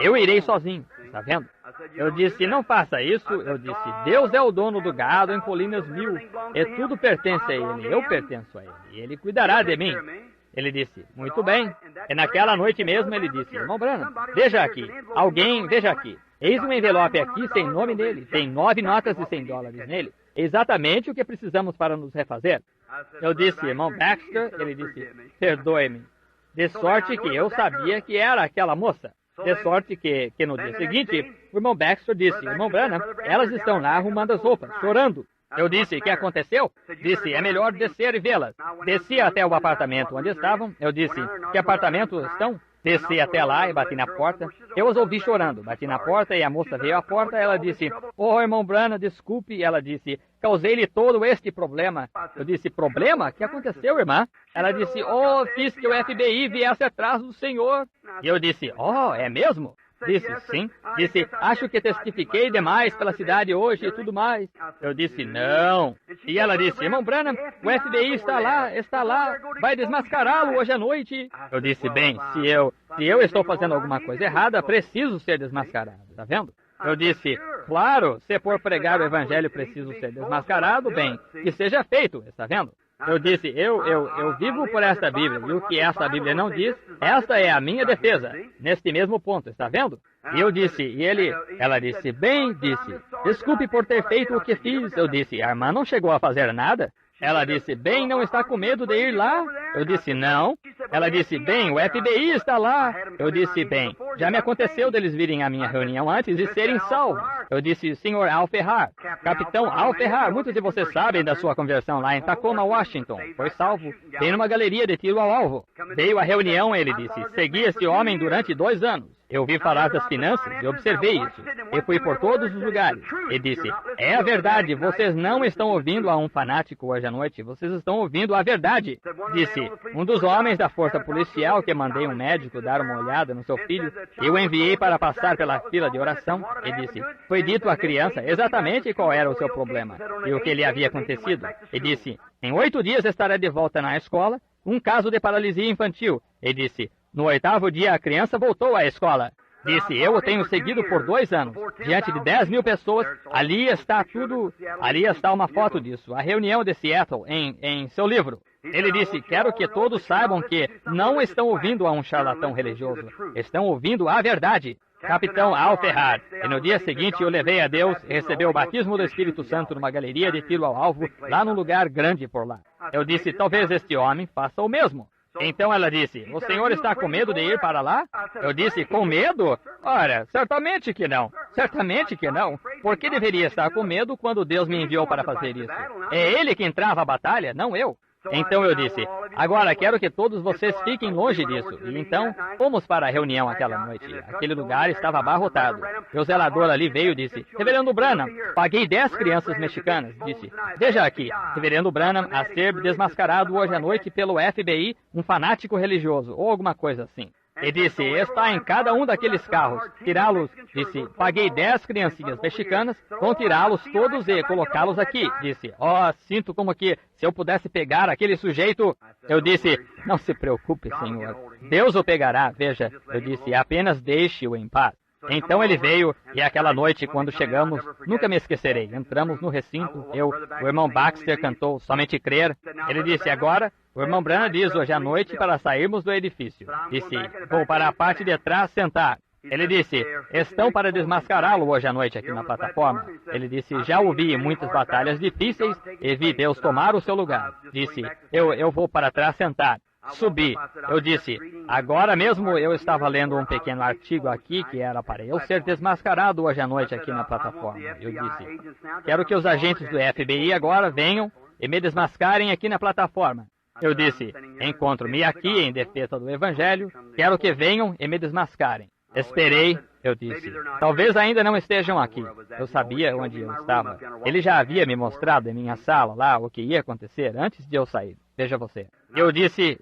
Eu irei sozinho, está vendo? Eu disse, não faça isso. Eu disse, Deus é o dono do gado em Colinas Mil, e tudo pertence a Ele, eu pertenço a Ele, e Ele cuidará de mim. Ele disse, muito bem. E naquela noite mesmo ele disse, irmão Branham, veja aqui, veja aqui, eis um envelope aqui sem nome nele, tem 9 notas de $100 nele, exatamente o que precisamos para nos refazer. Eu disse, irmão Baxter, ele disse, perdoe-me, de sorte que eu sabia que era aquela moça. De sorte que no dia seguinte, o irmão Baxter disse, irmão Branham, elas estão lá arrumando as roupas, chorando. Eu disse, o que aconteceu? Disse, é melhor descer e vê-las. Desci até o apartamento onde estavam. Eu disse, que apartamento estão? Desci até lá e bati na porta. Eu as ouvi chorando. Bati na porta e a moça veio à porta. Ela disse, irmão Branham, desculpe. Ela disse, causei-lhe todo este problema. Eu disse, problema? O que aconteceu, irmã? Ela disse, fiz que o FBI viesse atrás do senhor. E eu disse, é mesmo? Disse, sim. Disse, acho que testifiquei demais pela cidade hoje e tudo mais. Eu disse, não. E ela disse, irmão Branham, o FBI está lá, vai desmascará-lo hoje à noite. Eu disse, bem, se eu estou fazendo alguma coisa errada, preciso ser desmascarado, tá vendo? Eu disse, claro, se for pregar o evangelho, preciso ser desmascarado, bem, que seja feito, está vendo? Eu disse, eu vivo por esta Bíblia, e o que esta Bíblia não diz, esta é a minha defesa, neste mesmo ponto, está vendo? E eu disse, ela disse, bem, disse, desculpe por ter feito o que fiz. Eu disse, a irmã não chegou a fazer nada? Ela disse, bem, não está com medo de ir lá? Eu disse, não. Ela disse, bem, o FBI está lá. Eu disse, bem, já me aconteceu deles virem à minha reunião antes e serem salvos. Eu disse, senhor Al Ferrar, capitão Al Ferrar, muitos de vocês sabem da sua conversão lá em Tacoma, Washington. Foi salvo, bem numa galeria de tiro ao alvo. Veio à reunião, ele disse, segui esse homem durante 2 anos. Eu ouvi falar das finanças e observei isso. Eu fui por todos os lugares. E disse, é a verdade, vocês não estão ouvindo a um fanático hoje à noite, vocês estão ouvindo a verdade. Disse, um dos homens da força policial que mandei um médico dar uma olhada no seu filho, eu enviei para passar pela fila de oração, e disse, foi dito à criança exatamente qual era o seu problema e o que lhe havia acontecido. E disse, em 8 dias estará de volta na escola, um caso de paralisia infantil. E disse, no 8º dia a criança voltou à escola. Disse, eu o tenho seguido por 2 anos, diante de 10.000 pessoas, ali está uma foto disso, a reunião de Seattle, em seu livro. Ele disse, quero que todos saibam que não estão ouvindo a um charlatão religioso, estão ouvindo a verdade. Capitão Al Ferrar. E no dia seguinte eu levei a Deus e recebi o batismo do Espírito Santo numa galeria de tiro ao alvo, lá num lugar grande por lá. Eu disse, talvez este homem faça o mesmo. Então ela disse, o senhor está com medo de ir para lá? Eu disse, com medo? Ora, certamente que não. Certamente que não. Por que deveria estar com medo quando Deus me enviou para fazer isso? É Ele quem trava a batalha, não eu. Então eu disse, agora quero que todos vocês fiquem longe disso. E então, fomos para a reunião aquela noite. Aquele lugar estava abarrotado. E o zelador ali veio e disse, Reverendo Branham, paguei 10 crianças mexicanas. Disse, veja aqui, Reverendo Branham a ser desmascarado hoje à noite pelo FBI, um fanático religioso, ou alguma coisa assim. E disse, está em cada um daqueles carros. Tirá-los, disse, paguei 10 criancinhas mexicanas, vão tirá-los todos e colocá-los aqui. Disse, sinto como que se eu pudesse pegar aquele sujeito. Eu disse, não se preocupe, senhor, Deus o pegará, veja. Eu disse, apenas deixe-o em paz. Então ele veio, e aquela noite, quando chegamos, nunca me esquecerei. Entramos no recinto, o irmão Baxter cantou Somente Crer. Ele disse, agora, o irmão Branham diz hoje à noite para sairmos do edifício. Disse, vou para a parte de trás sentar. Ele disse, estão para desmascará-lo hoje à noite aqui na plataforma. Ele disse, já ouvi muitas batalhas difíceis e vi Deus tomar o seu lugar. Disse, eu vou para trás sentar. Subi. Eu disse, agora mesmo eu estava lendo um pequeno artigo aqui que era para eu ser desmascarado hoje à noite aqui na plataforma. Eu disse, quero que os agentes do FBI agora venham e me desmascarem aqui na plataforma. Eu disse, encontro-me aqui em defesa do Evangelho, quero que venham e me desmascarem. Esperei, eu disse, talvez ainda não estejam aqui. Eu sabia onde eu estava. Ele já havia me mostrado em minha sala lá o que ia acontecer antes de eu sair. Veja você. Eu disse,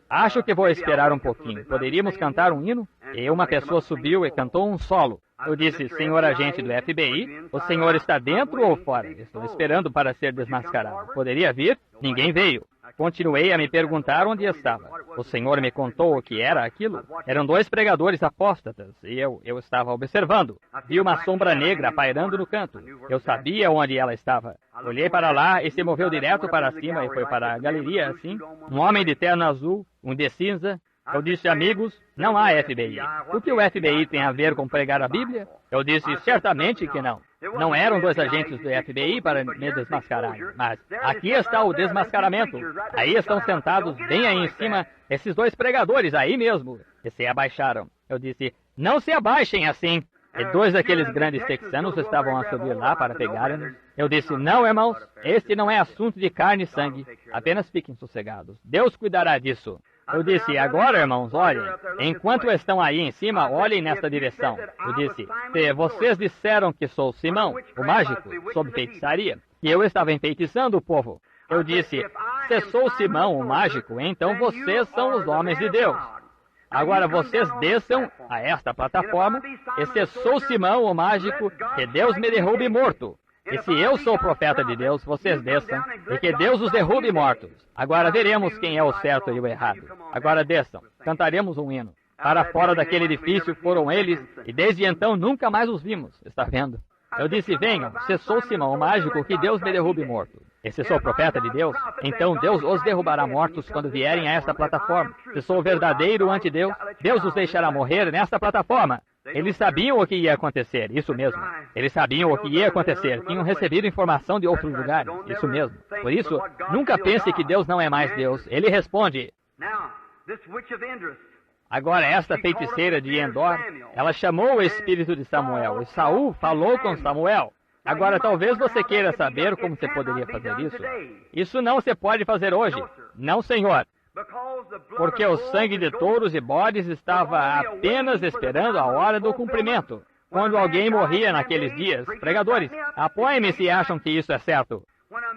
acho que vou esperar um pouquinho. Poderíamos cantar um hino? E uma pessoa subiu e cantou um solo. Eu disse, senhor agente do FBI, o senhor está dentro ou fora? Estou esperando para ser desmascarado. Poderia vir? Ninguém veio. Continuei a me perguntar onde estava. O senhor me contou o que era aquilo. Eram 2 pregadores apóstatas e eu estava observando. Vi uma sombra negra pairando no canto. Eu sabia onde ela estava. Olhei para lá e se moveu direto para cima e foi para a galeria assim. Um homem de terno azul, um de cinza. Eu disse, amigos, não há FBI. O que o FBI tem a ver com pregar a Bíblia? Eu disse, certamente que não. Não eram 2 agentes do FBI para me desmascarar, mas aqui está o desmascaramento. Aí estão sentados bem aí em cima esses 2 pregadores, aí mesmo, e se abaixaram. Eu disse, não se abaixem assim. E 2 daqueles grandes texanos estavam a subir lá para pegarem-nos. Eu disse, não, irmãos, este não é assunto de carne e sangue. Apenas fiquem sossegados. Deus cuidará disso. Eu disse, agora, irmãos, olhem, enquanto estão aí em cima, olhem nesta direção. Eu disse, se vocês disseram que sou Simão, o mágico, sob feitiçaria, e eu estava enfeitiçando o povo. Eu disse, se sou Simão, o mágico, então vocês são os homens de Deus. Agora vocês desçam a esta plataforma, e se sou Simão, o mágico, que Deus me derrube morto. E se eu sou o profeta de Deus, vocês desçam, e que Deus os derrube mortos. Agora veremos quem é o certo e o errado. Agora desçam, cantaremos um hino. Para fora daquele edifício foram eles, e desde então nunca mais os vimos. Está vendo? Eu disse, venham, se sou Simão, o mágico, que Deus me derrube morto. E se sou profeta de Deus, então Deus os derrubará mortos quando vierem a esta plataforma. Se sou verdadeiro ante Deus, Deus os deixará morrer nesta plataforma. Eles sabiam o que ia acontecer, isso mesmo. Eles sabiam o que ia acontecer, tinham recebido informação de outros lugares, isso mesmo. Por isso, nunca pense que Deus não é mais Deus. Ele responde. Agora, esta feiticeira de Endor, ela chamou o espírito de Samuel, e Saul falou com Samuel. Agora, talvez você queira saber como você poderia fazer isso. Isso não se pode fazer hoje. Não, senhor. Porque o sangue de touros e bodes estava apenas esperando a hora do cumprimento. Quando alguém morria naqueles dias, pregadores, apoiem-me se acham que isso é certo.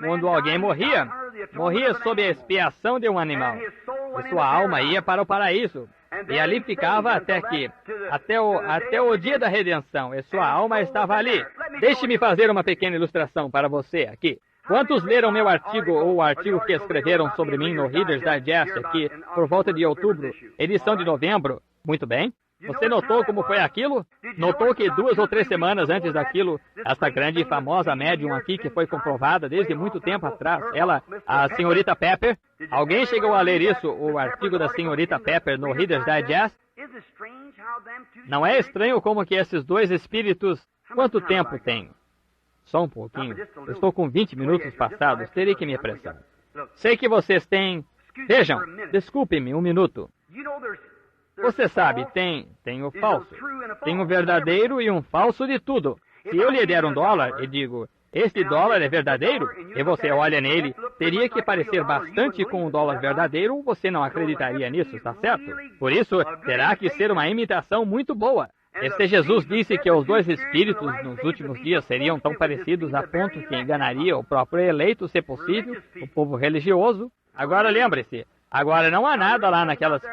Quando alguém morria, morria sob a expiação de um animal. E sua alma ia para o paraíso. E ali ficava até o dia da redenção. E sua alma estava ali. Deixe-me fazer uma pequena ilustração para você aqui. Quantos leram meu artigo ou o artigo que escreveram sobre mim no Reader's Digest aqui por volta de outubro, edição de novembro? Muito bem. Você notou como foi aquilo? Notou que 2 ou 3 semanas antes daquilo, essa grande e famosa médium aqui que foi comprovada desde muito tempo atrás, ela, a senhorita Pepper, alguém chegou a ler isso, o artigo da senhorita Pepper no Reader's Digest? Não é estranho como que esses 2 espíritos... Quanto tempo tenho? Só um pouquinho. Estou com 20 minutos passados. Terei que me apressar. Sei que vocês têm... Vejam, desculpe-me um minuto. Você sabe, tem o falso. Tem um verdadeiro e um falso de tudo. Se eu lhe der $1 e digo, este dólar é verdadeiro, e você olha nele, teria que parecer bastante com um dólar verdadeiro ou você não acreditaria nisso, está certo? Por isso, terá que ser uma imitação muito boa. Este Jesus disse que os 2 espíritos nos últimos dias seriam tão parecidos a ponto que enganaria o próprio eleito, se possível, o povo religioso. Agora lembre-se, agora não há nada lá naquelas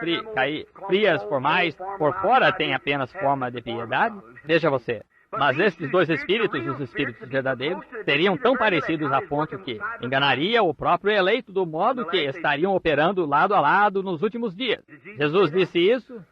frias formais, por fora tem apenas forma de piedade. Veja você. Mas estes 2 espíritos, os espíritos verdadeiros, seriam tão parecidos a ponto que enganaria o próprio eleito do modo que estariam operando lado a lado nos últimos dias. Jesus disse isso?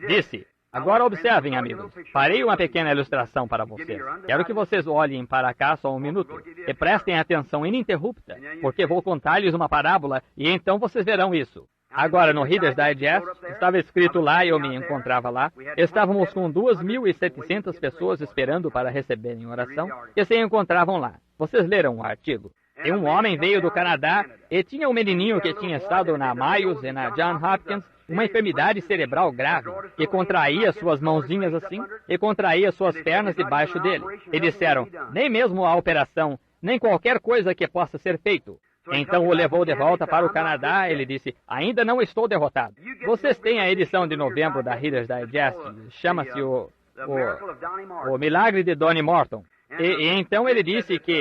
Disse. Agora observem, amigos. Farei uma pequena ilustração para vocês. Quero que vocês olhem para cá só um minuto e prestem atenção ininterrupta, porque vou contar-lhes uma parábola e então vocês verão isso. Agora, no Reader's Digest, estava escrito lá e eu me encontrava lá, estávamos com 2.700 pessoas esperando para receberem oração e se encontravam lá. Vocês leram o artigo? E um homem veio do Canadá e tinha um menininho que tinha estado na Mayos e na Johns Hopkins, uma enfermidade cerebral grave, que contraía suas mãozinhas assim e contraía suas pernas debaixo dele. E disseram, nem mesmo a operação, nem qualquer coisa que possa ser feito. Então o levou de volta para o Canadá. Ele disse, ainda não estou derrotado. Vocês têm a edição de novembro da Reader's Digest, chama-se o Milagre de Donnie Morton. E então ele disse que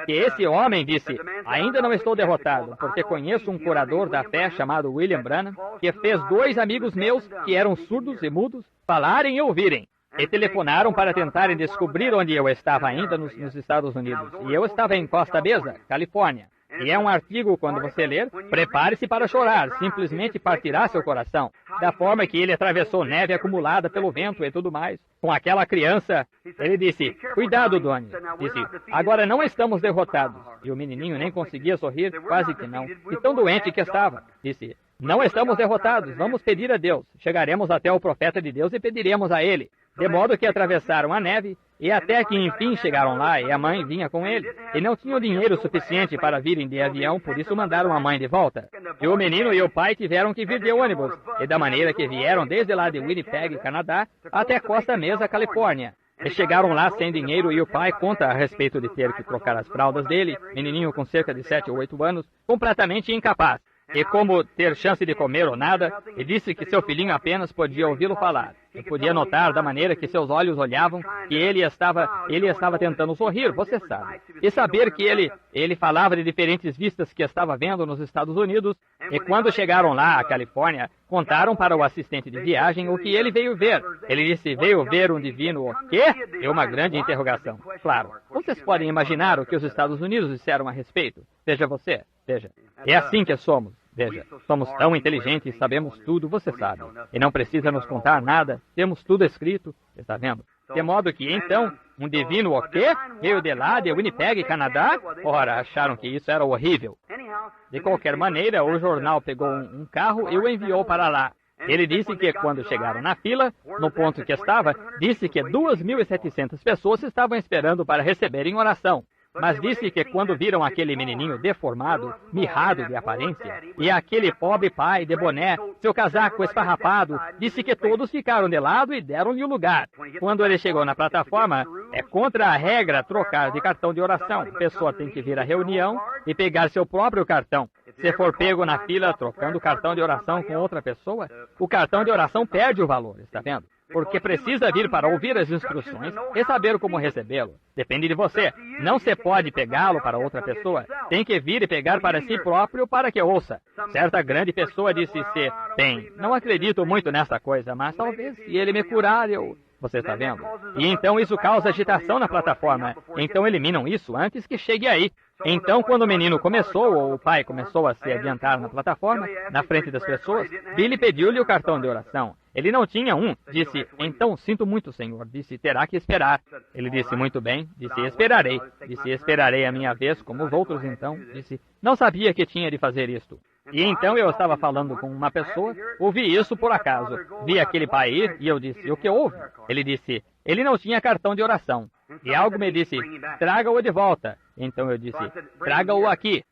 esse homem disse, ainda não estou derrotado, porque conheço um curador da fé chamado William Branham, que fez 2 amigos meus, que eram surdos e mudos, falarem e ouvirem. E telefonaram para tentarem descobrir onde eu estava ainda nos Estados Unidos. E eu estava em Costa Mesa, Califórnia. E é um artigo, quando você ler, prepare-se para chorar, simplesmente partirá seu coração. Da forma que ele atravessou neve acumulada pelo vento e tudo mais. Com aquela criança, ele disse, cuidado, Donnie. Disse, agora não estamos derrotados. E o menininho nem conseguia sorrir, quase que não. E tão doente que estava. Disse, não estamos derrotados, vamos pedir a Deus. Chegaremos até o profeta de Deus e pediremos a ele. De modo que atravessaram a neve, e até que enfim chegaram lá, e a mãe vinha com ele. E não tinham dinheiro suficiente para virem de avião, por isso mandaram a mãe de volta. E o menino e o pai tiveram que vir de ônibus, e da maneira que vieram desde lá de Winnipeg, Canadá, até Costa Mesa, Califórnia. E chegaram lá sem dinheiro e o pai conta a respeito de ter que trocar as fraldas dele, menininho com cerca de 7 ou 8 anos, completamente incapaz. E como ter chance de comer ou nada, e disse que seu filhinho apenas podia ouvi-lo falar. E podia notar da maneira que seus olhos olhavam que ele estava tentando sorrir, você sabe. E saber que ele falava de diferentes vistas que estava vendo nos Estados Unidos. E quando chegaram lá, à Califórnia, contaram para o assistente de viagem o que ele veio ver. Ele disse, veio ver um divino o quê? E uma grande interrogação. Claro, vocês podem imaginar o que os Estados Unidos disseram a respeito. Veja você, veja. É assim que somos. Veja, somos tão inteligentes, sabemos tudo, você sabe. E não precisa nos contar nada, temos tudo escrito, está vendo? De modo que, então, um divino o quê? Veio de lá, de Winnipeg, Canadá? Ora, acharam que isso era horrível. De qualquer maneira, o jornal pegou um carro e o enviou para lá. Ele disse que quando chegaram na fila, no ponto que estava, disse que 2.700 pessoas estavam esperando para receberem oração. Mas disse que quando viram aquele menininho deformado, mirrado de aparência, e aquele pobre pai de boné, seu casaco esfarrapado, disse que todos ficaram de lado e deram-lhe o lugar. Quando ele chegou na plataforma, é contra a regra trocar de cartão de oração. A pessoa tem que vir à reunião e pegar seu próprio cartão. Se for pego na fila trocando o cartão de oração com outra pessoa, o cartão de oração perde o valor, está vendo? Porque precisa vir para ouvir as instruções e saber como recebê-lo. Depende de você. Não se pode pegá-lo para outra pessoa. Tem que vir e pegar para si próprio para que ouça. Certa grande pessoa disse-se, bem, não acredito muito nessa coisa, mas talvez se ele me curar, eu... Você está vendo? E então isso causa agitação na plataforma. Então eliminam isso antes que chegue aí. Então, quando o menino começou, ou o pai começou a se adiantar na plataforma, na frente das pessoas, Billy pediu-lhe o cartão de oração. Ele não tinha um. Disse, então, sinto muito, senhor. Disse, terá que esperar. Ele disse, muito bem. Disse, esperarei. Disse, esperarei a minha vez, como os outros então. Disse, não sabia que tinha de fazer isto. E então eu estava falando com uma pessoa, ouvi isso por acaso. Vi aquele pai ir e eu disse, o que houve? Ele disse, ele não tinha cartão de oração. E algo me disse, traga-o de volta. Então eu disse, traga-o aqui.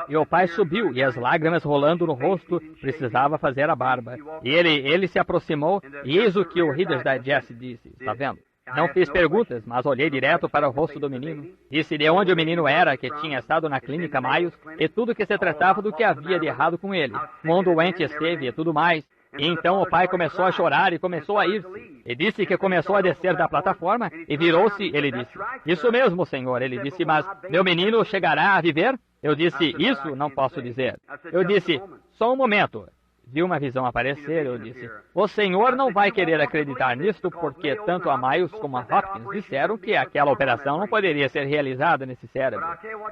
E o pai subiu, e as lágrimas rolando no rosto, precisava fazer a barba. E ele se aproximou, e eis o que o Reader's Digest disse, está vendo? Não fiz perguntas, mas olhei direto para o rosto do menino. Disse de onde o menino era, que tinha estado na clínica Mayos, e tudo que se tratava do que havia de errado com ele, quando o doente esteve e tudo mais. E então o pai começou a chorar e começou a ir-se. E disse que começou a descer da plataforma e virou-se, ele disse, isso mesmo, senhor. Ele disse, mas meu menino chegará a viver? Eu disse, isso não posso dizer. Eu disse, só um momento. Vi uma visão aparecer, eu disse, o senhor não vai querer acreditar nisto porque tanto a Mayos como a Hopkins disseram que aquela operação não poderia ser realizada nesse cérebro.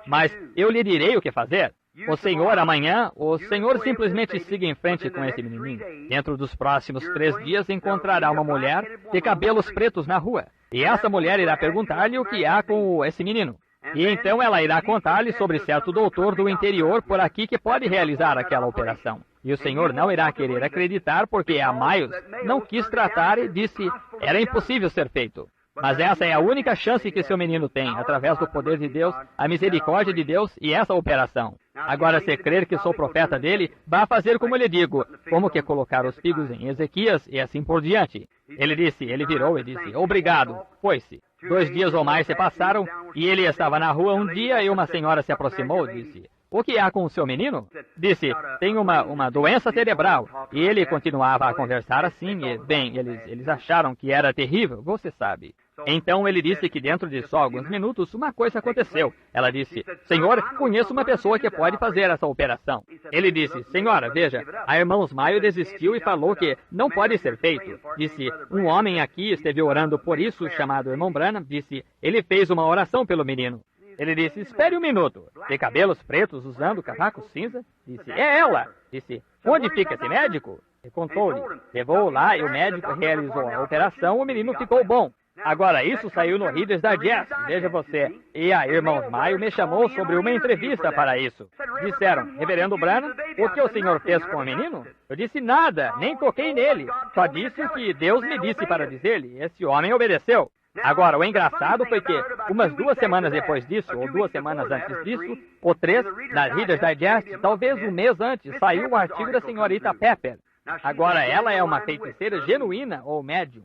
Mas eu lhe direi o que fazer. O senhor amanhã, o senhor simplesmente siga em frente com esse menininho. Dentro dos próximos 3 dias encontrará uma mulher de cabelos pretos na rua. E essa mulher irá perguntar-lhe o que há com esse menino. E então ela irá contar-lhe sobre certo doutor do interior por aqui que pode realizar aquela operação. E o senhor não irá querer acreditar porque a Mayos não quis tratar e disse era impossível ser feito. Mas essa é a única chance que seu menino tem, através do poder de Deus, a misericórdia de Deus e essa operação. Agora, se crer que sou profeta dele, vá fazer como lhe digo, como que colocar os figos em Ezequias e assim por diante. Ele virou e disse, obrigado, foi-se. 2 dias ou mais se passaram, e ele estava na rua um dia e uma senhora se aproximou e disse, o que há com o seu menino? Disse, tem uma doença cerebral. E ele continuava a conversar assim, e, bem, eles acharam que era terrível, você sabe. Então ele disse que dentro de só alguns minutos uma coisa aconteceu. Ela disse, Senhor, conheço uma pessoa que pode fazer essa operação. Ele disse, Senhora, veja, a Irmãos Maio desistiu e falou que não pode ser feito. Disse, um homem aqui esteve orando por isso, chamado Irmão Branham, disse, ele fez uma oração pelo menino. Ele disse, espere um minuto. De cabelos pretos, usando casaco cinza. Disse, é ela. Disse, onde fica esse médico? E contou-lhe. Levou-o lá e o médico realizou a operação, o menino ficou bom. Agora, isso saiu no Reader's Digest, veja você. E a Irmãos Maio me chamou sobre uma entrevista para isso. Disseram, Reverendo Branham, o que o senhor fez com o menino? Eu disse nada, nem toquei nele. Só disse o que Deus me disse para dizer-lhe. Esse homem obedeceu. Agora, o engraçado foi que, umas 2 semanas depois disso, ou 2 semanas antes disso, ou 3, na Reader's Digest, talvez um mês antes, saiu o artigo da senhorita Pepper. Agora, ela é uma feiticeira genuína ou médium.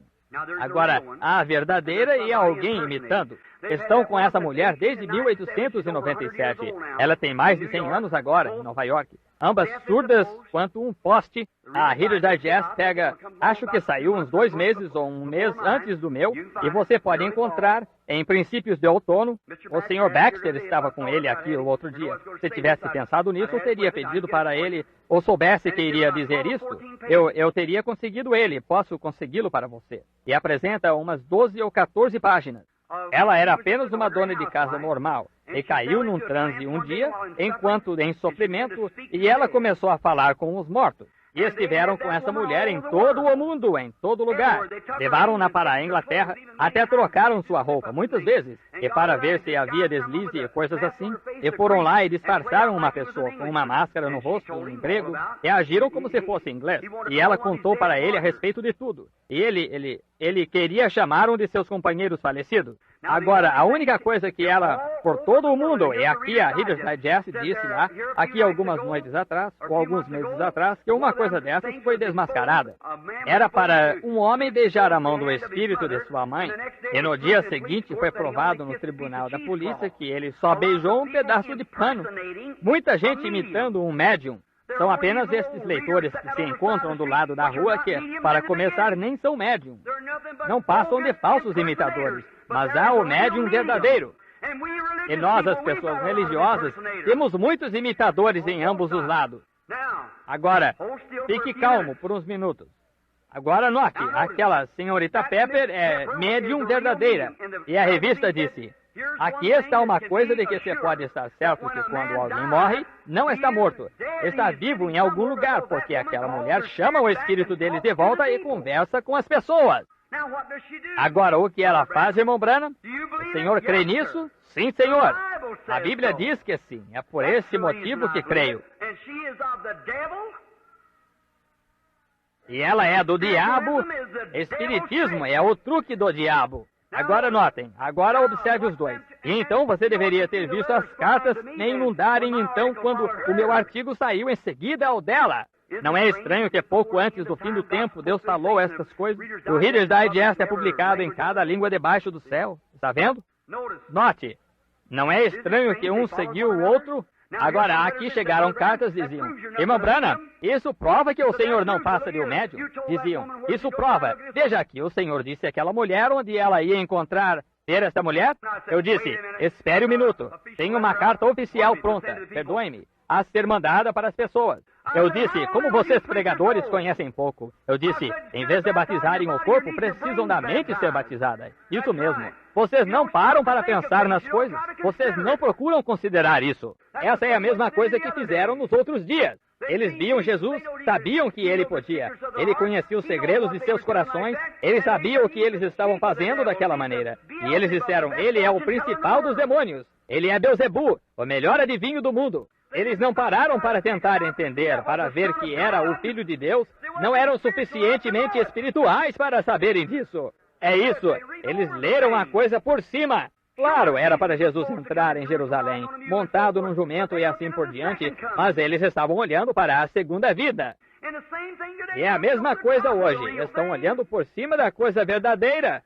Agora, a verdadeira e alguém imitando. Estão com essa mulher desde 1897. Ela tem mais de 100 anos agora, em Nova York. Ambas surdas quanto um poste. A Reader's Digest pega, acho que saiu uns 2 meses ou um mês antes do meu, e você pode encontrar, em princípios de outono, o Sr. Baxter estava com ele aqui o outro dia. Se tivesse pensado nisso, eu teria pedido para ele, ou soubesse que iria dizer isso, eu teria conseguido ele, posso consegui-lo para você. E apresenta umas 12 ou 14 páginas. Ela era apenas uma dona de casa normal, e caiu num transe um dia, enquanto em sofrimento, e ela começou a falar com os mortos. E estiveram com essa mulher em todo o mundo, em todo lugar. Levaram-na para a Inglaterra, até trocaram sua roupa, muitas vezes, e para ver se havia deslize e coisas assim, e foram lá e disfarçaram uma pessoa com uma máscara no rosto, em grego, e agiram como se fosse inglês. E ela contou para ele a respeito de tudo. E ele queria chamar um de seus companheiros falecidos. Agora, a única coisa que ela, por todo o mundo, e aqui a Reader's Digest disse lá, aqui algumas noites atrás, ou alguns meses atrás, que uma coisa dessas foi desmascarada. Era para um homem beijar a mão do espírito de sua mãe, e no dia seguinte foi provado no tribunal da polícia que ele só beijou um pedaço de pano. Muita gente imitando um médium. São apenas estes leitores que se encontram do lado da rua que, para começar, nem são médium. Não passam de falsos imitadores, mas há o médium verdadeiro. E nós, as pessoas religiosas, temos muitos imitadores em ambos os lados. Agora, fique calmo por uns minutos. Agora note, aquela senhorita Pepper é médium verdadeira. E a revista disse, aqui está uma coisa de que você pode estar certo que quando alguém morre, não está morto. Está vivo em algum lugar, porque aquela mulher chama o espírito deles de volta e conversa com as pessoas. Agora, o que ela faz, irmão Branham? O senhor crê nisso? Sim, senhor. A Bíblia diz que sim. É por esse motivo que creio. E ela é do diabo. Espiritismo é o truque do diabo. Agora notem, agora observe os dois. E então você deveria ter visto as cartas me inundarem então quando o meu artigo saiu em seguida ao dela. Não é estranho que pouco antes do fim do tempo Deus falou estas coisas? O Reader's Digest é publicado em cada língua debaixo do céu. Está vendo? Note, não é estranho que um seguiu o outro? Agora, aqui chegaram cartas e diziam, irmão Branham, isso prova que o senhor não passa de um médium? Diziam, isso prova. Veja aqui, o senhor disse àquela mulher onde ela ia encontrar ter esta mulher? Eu disse, espere um minuto, tenho uma carta oficial pronta, perdoe-me, a ser mandada para as pessoas. Eu disse, como vocês pregadores conhecem pouco. Eu disse, em vez de batizarem o corpo, precisam da mente ser batizada. Isso mesmo. Vocês não param para pensar nas coisas. Vocês não procuram considerar isso. Essa é a mesma coisa que fizeram nos outros dias. Eles viam Jesus, sabiam que ele podia. Ele conhecia os segredos de seus corações. Ele sabia o que eles estavam fazendo daquela maneira. E eles disseram, ele é o principal dos demônios. Ele é Beelzebu, o melhor adivinho do mundo. Eles não pararam para tentar entender, para ver que era o Filho de Deus. Não eram suficientemente espirituais para saberem disso. É isso. Eles leram a coisa por cima. Claro, era para Jesus entrar em Jerusalém, montado num jumento e assim por diante, mas eles estavam olhando para a segunda vida. E é a mesma coisa hoje. Estão olhando por cima da coisa verdadeira.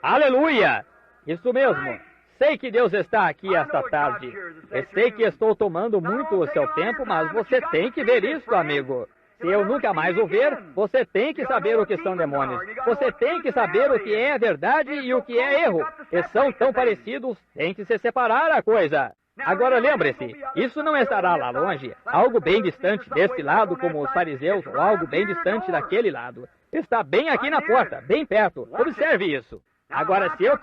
Aleluia! Isso mesmo. Sei que Deus está aqui esta tarde. Eu sei que estou tomando muito o seu tempo, mas você tem que ver isso, amigo. Se eu nunca mais o ver, você tem que saber o que são demônios. Você tem que saber o que é verdade e o que é erro. E são tão parecidos, tem que se separar a coisa. Agora lembre-se, isso não estará lá longe, algo bem distante desse lado, como os fariseus, ou algo bem distante daquele lado. Está bem aqui na porta, bem perto. Observe isso. Agora, se eu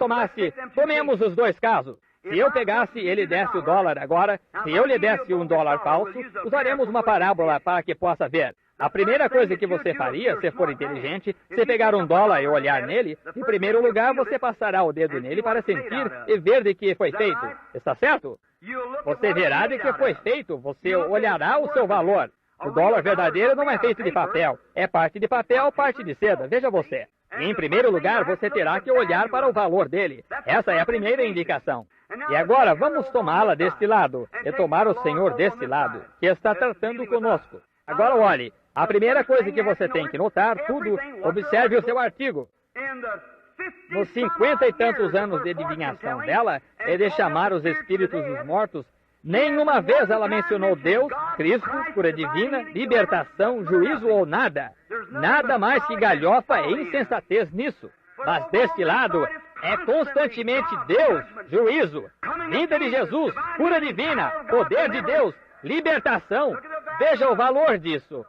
tomemos os dois casos. Se eu pegasse e ele desse o dólar agora, se eu lhe desse $1 falso, usaremos uma parábola para que possa ver. A primeira coisa que você faria, se for inteligente, se pegar $1 e olhar nele, em primeiro lugar você passará o dedo nele para sentir e ver de que foi feito. Está certo? Você verá de que foi feito, você olhará o seu valor. O dólar verdadeiro não é feito de papel, é parte de papel, parte de seda. Veja você. Em primeiro lugar, você terá que olhar para o valor dele. Essa é a primeira indicação. E agora, vamos tomá-la deste lado, e tomar o Senhor deste lado, que está tratando conosco. Agora olhe, a primeira coisa que você tem que notar, tudo, observe o seu artigo. Nos 50 e tantos anos de adivinhação dela, e de chamar os espíritos dos mortos, nenhuma vez ela mencionou Deus, Cristo, cura divina, libertação, juízo ou nada. Nada mais que galhofa e insensatez nisso. Mas deste lado, é constantemente Deus, juízo, vinda de Jesus, cura divina, poder de Deus, libertação. Veja o valor disso.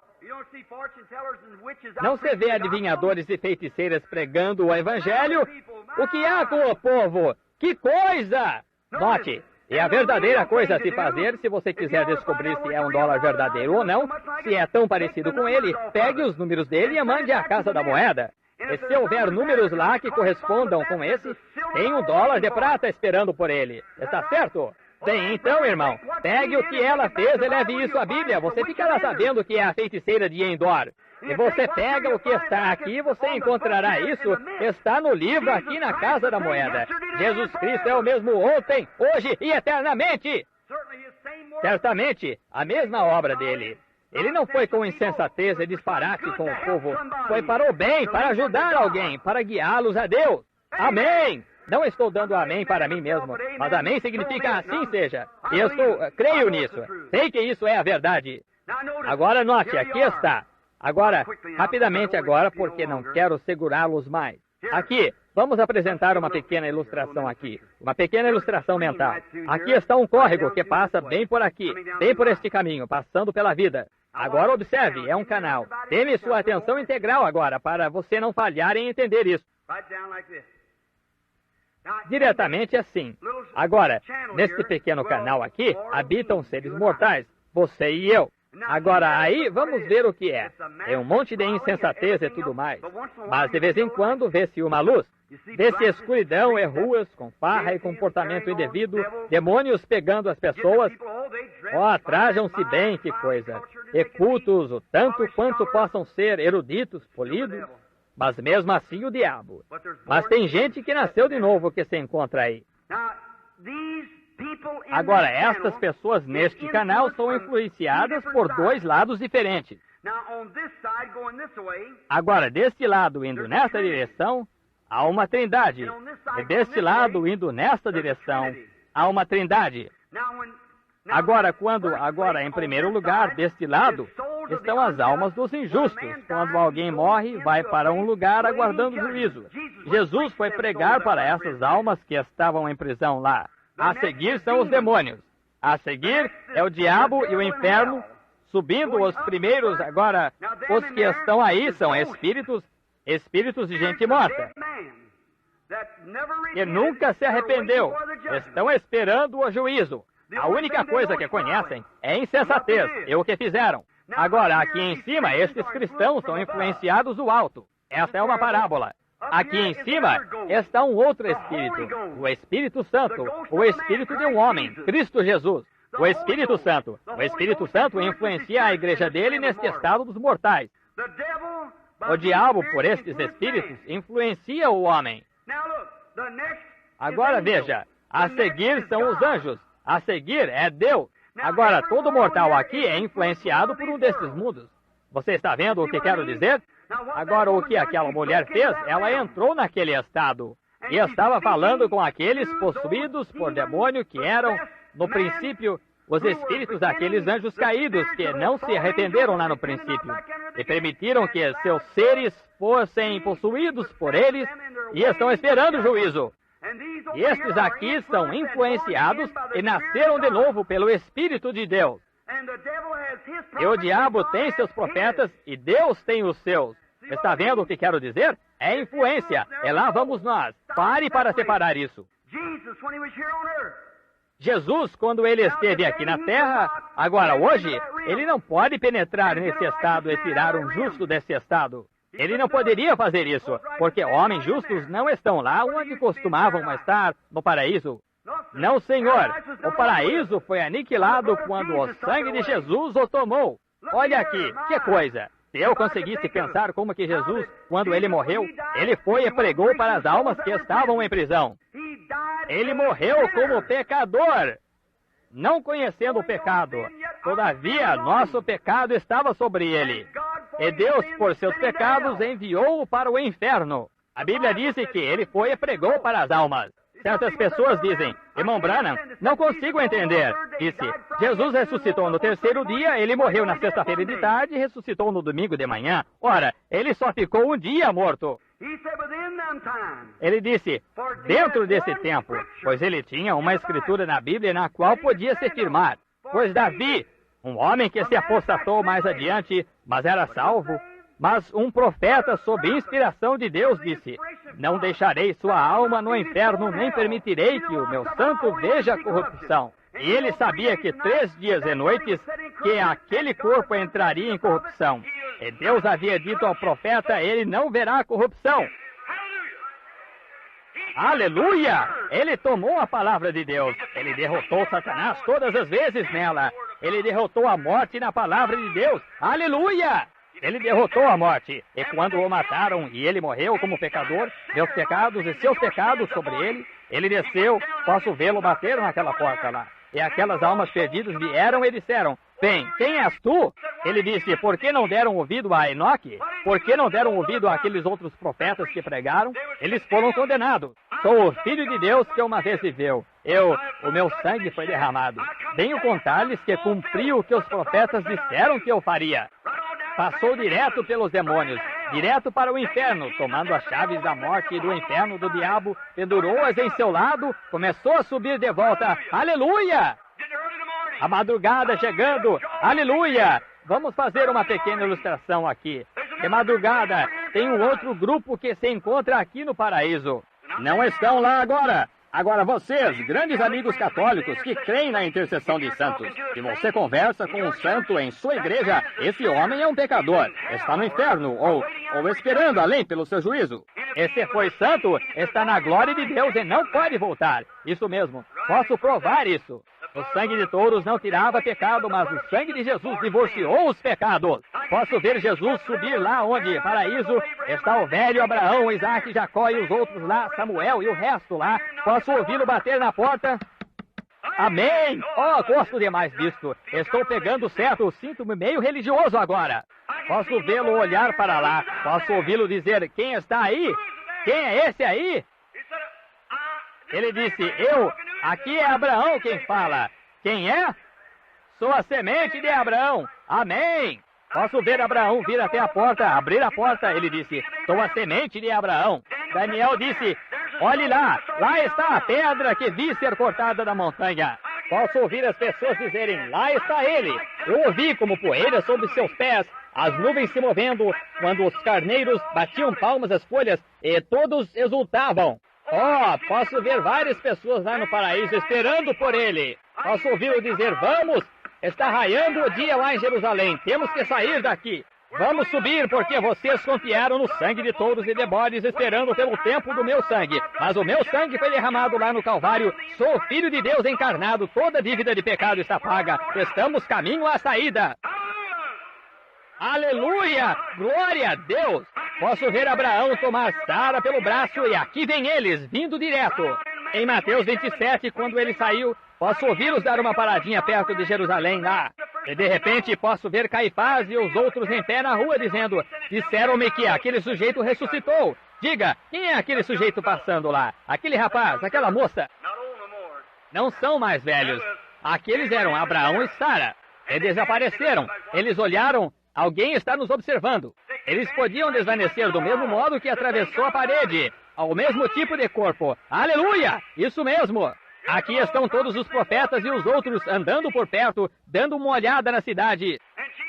Não se vê adivinhadores e feiticeiras pregando o Evangelho. O que há com o povo? Que coisa! Note, é a verdadeira coisa a se fazer se você quiser descobrir se é um dólar verdadeiro ou não, se é tão parecido com ele, pegue os números dele e mande à Casa da Moeda. E se houver números lá que correspondam com esse, tem $1 de prata esperando por ele. Está certo? Bem, então, irmão, pegue o que ela fez e leve isso à Bíblia. Você ficará sabendo que é a feiticeira de Endor. E você pega o que está aqui, você encontrará isso. Está no livro aqui na Casa da Moeda. Jesus Cristo é o mesmo ontem, hoje e eternamente. Certamente, a mesma obra dele. Ele não foi com insensatez e disparate com o povo. Foi para o bem, para ajudar alguém, para guiá-los a Deus. Amém! Não estou dando amém para mim mesmo, mas amém significa assim seja. E eu creio nisso. Sei que isso é a verdade. Agora note, aqui está. Agora, rapidamente agora, porque não quero segurá-los mais. Aqui, vamos apresentar uma pequena ilustração aqui. Uma pequena ilustração mental. Aqui está um córrego que passa bem por aqui, bem por este caminho, passando pela vida. Agora observe, é um canal. Dê-me sua atenção integral agora, para você não falhar em entender isso. Diretamente assim. Agora, neste pequeno canal aqui, habitam seres mortais, você e eu. Agora, aí, vamos ver o que é. É um monte de insensatez e tudo mais. Mas, de vez em quando, vê-se uma luz. Vê-se escuridão e ruas, com farra e comportamento indevido, demônios pegando as pessoas. Trajam-se bem, que coisa. E cultos, o tanto quanto possam ser eruditos, polidos. Mas mesmo assim o diabo. Mas tem gente que nasceu de novo que se encontra aí. Agora, estas pessoas neste canal são influenciadas por dois lados diferentes. Agora, deste lado indo nesta direção, há uma trindade. E deste lado indo nesta direção, há uma trindade. Agora, em primeiro lugar, deste lado, estão as almas dos injustos. Quando alguém morre, vai para um lugar aguardando juízo. Jesus foi pregar para essas almas que estavam em prisão lá. A seguir são os demônios. A seguir é o diabo e o inferno, subindo os primeiros. Agora, os que estão aí são espíritos de gente morta, que nunca se arrependeu. Estão esperando o juízo. A única coisa que conhecem é insensatez, e o que fizeram. Agora, aqui em cima, estes cristãos são influenciados do alto. Esta é uma parábola. Aqui em cima está um outro Espírito, o Espírito Santo, o Espírito de um homem, Cristo Jesus. O Espírito Santo influencia a igreja dele neste estado dos mortais. O diabo, por estes espíritos, influencia o homem. Agora veja, a seguir são os anjos, a seguir é Deus. Agora, todo mortal aqui é influenciado por um desses mundos. Você está vendo o que quero dizer? Agora, o que aquela mulher fez, ela entrou naquele estado e estava falando com aqueles possuídos por demônio que eram, no princípio, os espíritos daqueles anjos caídos que não se arrependeram lá no princípio e permitiram que seus seres fossem possuídos por eles e estão esperando o juízo. E estes aqui são influenciados e nasceram de novo pelo Espírito de Deus. E o diabo tem seus profetas e Deus tem os seus. Está vendo o que quero dizer? É influência. E lá vamos nós. Pare para separar isso. Jesus, quando ele esteve aqui na terra, agora hoje, ele não pode penetrar nesse estado e tirar um justo desse estado. Ele não poderia fazer isso, porque homens justos não estão lá onde costumavam estar, no paraíso. Não, Senhor. O paraíso foi aniquilado quando o sangue de Jesus o tomou. Olha aqui, que coisa. Se eu conseguisse pensar como que Jesus, quando ele morreu, ele foi e pregou para as almas que estavam em prisão. Ele morreu como pecador, não conhecendo o pecado. Todavia, nosso pecado estava sobre ele. E Deus, por seus pecados, enviou-o para o inferno. A Bíblia diz que ele foi e pregou para as almas. Certas pessoas dizem, irmão Branham, não consigo entender. Disse, Jesus ressuscitou no terceiro dia, ele morreu na sexta-feira de tarde e ressuscitou no domingo de manhã. Ora, ele só ficou um dia morto. Ele disse, dentro desse tempo, pois ele tinha uma escritura na Bíblia na qual podia se firmar. Pois Davi, um homem que se apostatou mais adiante, mas era salvo, mas um profeta sob inspiração de Deus disse, não deixarei sua alma no inferno, nem permitirei que o meu santo veja a corrupção. E ele sabia que 3 dias e noites que aquele corpo entraria em corrupção. E Deus havia dito ao profeta, ele não verá corrupção. Aleluia! Ele tomou a palavra de Deus. Ele derrotou Satanás todas as vezes nela. Ele derrotou a morte na palavra de Deus. Aleluia! Ele derrotou a morte. E quando o mataram e ele morreu como pecador, meus pecados e seus pecados sobre ele, ele desceu, posso vê-lo bater naquela porta lá. E aquelas almas perdidas vieram e disseram, bem, quem és tu? Ele disse, por que não deram ouvido a Enoque? Por que não deram ouvido àqueles outros profetas que pregaram? Eles foram condenados. Sou o Filho de Deus que uma vez viveu. O meu sangue foi derramado. Venho contar-lhes que cumpri o que os profetas disseram que eu faria. Passou direto pelos demônios, direto para o inferno, tomando as chaves da morte e do inferno do diabo, pendurou-as em seu lado, começou a subir de volta. Aleluia! A madrugada chegando. Aleluia! Vamos fazer uma pequena ilustração aqui. De madrugada, tem um outro grupo que se encontra aqui no paraíso. Não estão lá agora. Agora vocês, grandes amigos católicos que creem na intercessão de santos, se você conversa com um santo em sua igreja, esse homem é um pecador, está no inferno ou esperando além pelo seu juízo. E se foi santo, está na glória de Deus e não pode voltar. Isso mesmo, posso provar isso. O sangue de touros não tirava pecado, mas o sangue de Jesus divorciou os pecados. Posso ver Jesus subir lá onde, paraíso, está o velho Abraão, Isaac, Jacó e os outros lá, Samuel e o resto lá. Posso ouvi-lo bater na porta. Amém! Oh, gosto demais disto. Estou pegando certo, sinto-me meio religioso agora. Posso vê-lo olhar para lá. Posso ouvi-lo dizer, quem está aí? Quem é esse aí? Ele disse, aqui é Abraão quem fala. Quem é? Sou a semente de Abraão. Amém! Posso ver Abraão vir até a porta, abrir a porta. Ele disse, sou a semente de Abraão. Daniel disse, olhe lá, lá está a pedra que vi ser cortada da montanha. Posso ouvir as pessoas dizerem, lá está ele. Eu ouvi como poeira sob seus pés, as nuvens se movendo, quando os carneiros batiam palmas às folhas e todos exultavam. Oh, posso ver várias pessoas lá no paraíso esperando por ele. Posso ouvi-lo dizer, vamos, está raiando o dia lá em Jerusalém, temos que sair daqui. Vamos subir, porque vocês confiaram no sangue de touros e de bodes, esperando pelo tempo do meu sangue. Mas o meu sangue foi derramado lá no Calvário. Sou o Filho de Deus encarnado, toda dívida de pecado está paga. Estamos caminho à saída. Aleluia! Glória a Deus! Posso ver Abraão tomar Sara pelo braço e aqui vem eles, vindo direto. Em Mateus 27, quando ele saiu, posso ouvi-los dar uma paradinha perto de Jerusalém lá. E de repente posso ver Caifás e os outros em pé na rua dizendo: disseram-me que aquele sujeito ressuscitou. Diga, quem é aquele sujeito passando lá? Aquele rapaz, aquela moça? Não são mais velhos. Aqueles eram Abraão e Sara. E desapareceram. Eles olharam. Alguém está nos observando. Eles podiam desvanecer do mesmo modo que atravessou a parede. Ao mesmo tipo de corpo. Aleluia! Isso mesmo! Aqui estão todos os profetas e os outros andando por perto, dando uma olhada na cidade.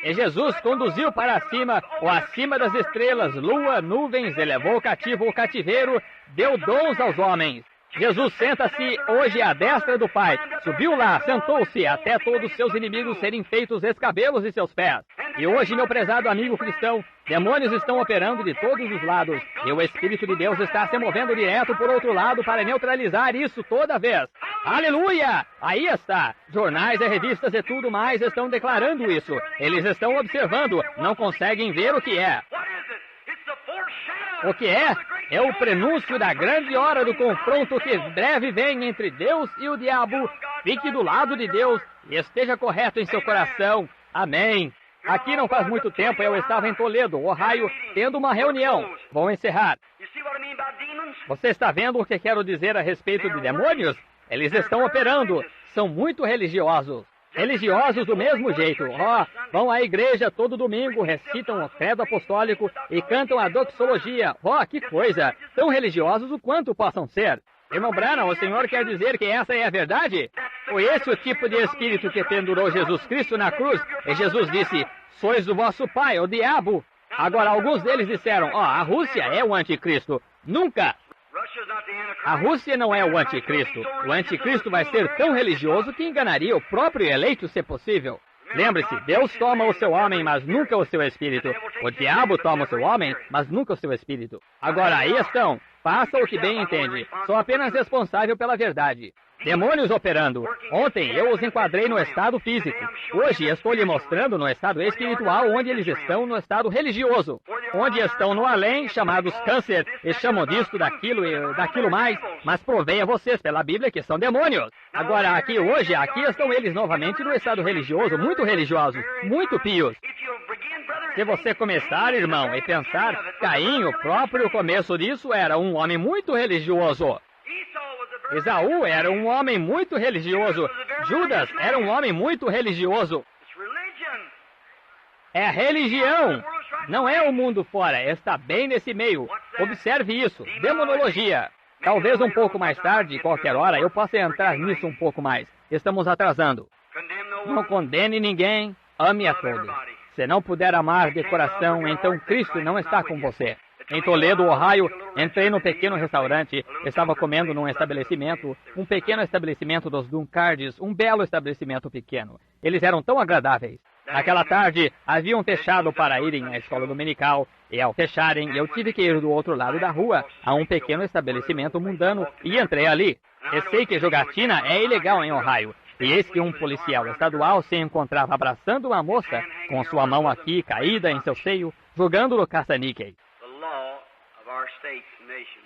E Jesus conduziu para cima, ou acima das estrelas, lua, nuvens, elevou o cativo ao cativeiro, deu dons aos homens. Jesus senta-se hoje à destra do Pai. Subiu lá, sentou-se, até todos seus inimigos serem feitos escabelos de seus pés. E hoje, meu prezado amigo cristão, demônios estão operando de todos os lados. E o Espírito de Deus está se movendo direto por outro lado para neutralizar isso toda vez. Aleluia! Aí está. Jornais e revistas e tudo mais estão declarando isso. Eles estão observando, não conseguem ver o que é. O que é? É o prenúncio da grande hora do confronto que breve vem entre Deus e o diabo. Fique do lado de Deus e esteja correto em seu coração. Amém. Aqui não faz muito tempo eu estava em Toledo, Ohio, tendo uma reunião. Vou encerrar. Você está vendo o que quero dizer a respeito de demônios? Eles estão operando. São muito religiosos. Religiosos do mesmo jeito. Vão à igreja todo domingo, recitam o credo apostólico e cantam a doxologia. Que coisa! Tão religiosos o quanto possam ser. Irmão Branham, o senhor quer dizer que essa é a verdade? Foi esse o tipo de espírito que pendurou Jesus Cristo na cruz? E Jesus disse: sois do vosso pai, o diabo. Agora, alguns deles disseram: a Rússia é o anticristo. Nunca! A Rússia não é o anticristo. O anticristo vai ser tão religioso que enganaria o próprio eleito, se possível. Lembre-se, Deus toma o seu homem, mas nunca o seu espírito. O diabo toma o seu homem, mas nunca o seu espírito. Agora, aí estão. Faça o que bem entende. Sou apenas responsável pela verdade. Demônios operando. Ontem eu os enquadrei no estado físico. Hoje estou lhe mostrando no estado espiritual onde eles estão no estado religioso. Onde estão no além, chamados câncer, e chamam disto, daquilo e daquilo mais, mas provei a vocês pela Bíblia que são demônios. Agora aqui hoje, aqui estão eles novamente no estado religioso, muito religiosos, muito pios. Se você começar, irmão, e pensar, Caim, o próprio começo disso, era um homem muito religioso. Esaú era um homem muito religioso. Judas era um homem muito religioso. É a religião. Não é o mundo fora, está bem nesse meio. Observe isso, demonologia. Talvez um pouco mais tarde, qualquer hora, eu possa entrar nisso um pouco mais. Estamos atrasando. Não condene ninguém, ame a todos. Se não puder amar de coração, então Cristo não está com você. Em Toledo, Ohio, entrei num pequeno restaurante, estava comendo num estabelecimento, um pequeno estabelecimento dos Duncards, um belo estabelecimento pequeno. Eles eram tão agradáveis. Naquela tarde, haviam fechado para irem à escola dominical, e ao fecharem, eu tive que ir do outro lado da rua, a um pequeno estabelecimento mundano, e entrei ali. Eu sei que jogatina é ilegal em Ohio, e eis que um policial estadual se encontrava abraçando uma moça, com sua mão aqui caída em seu seio, jogando no caça-níqueis.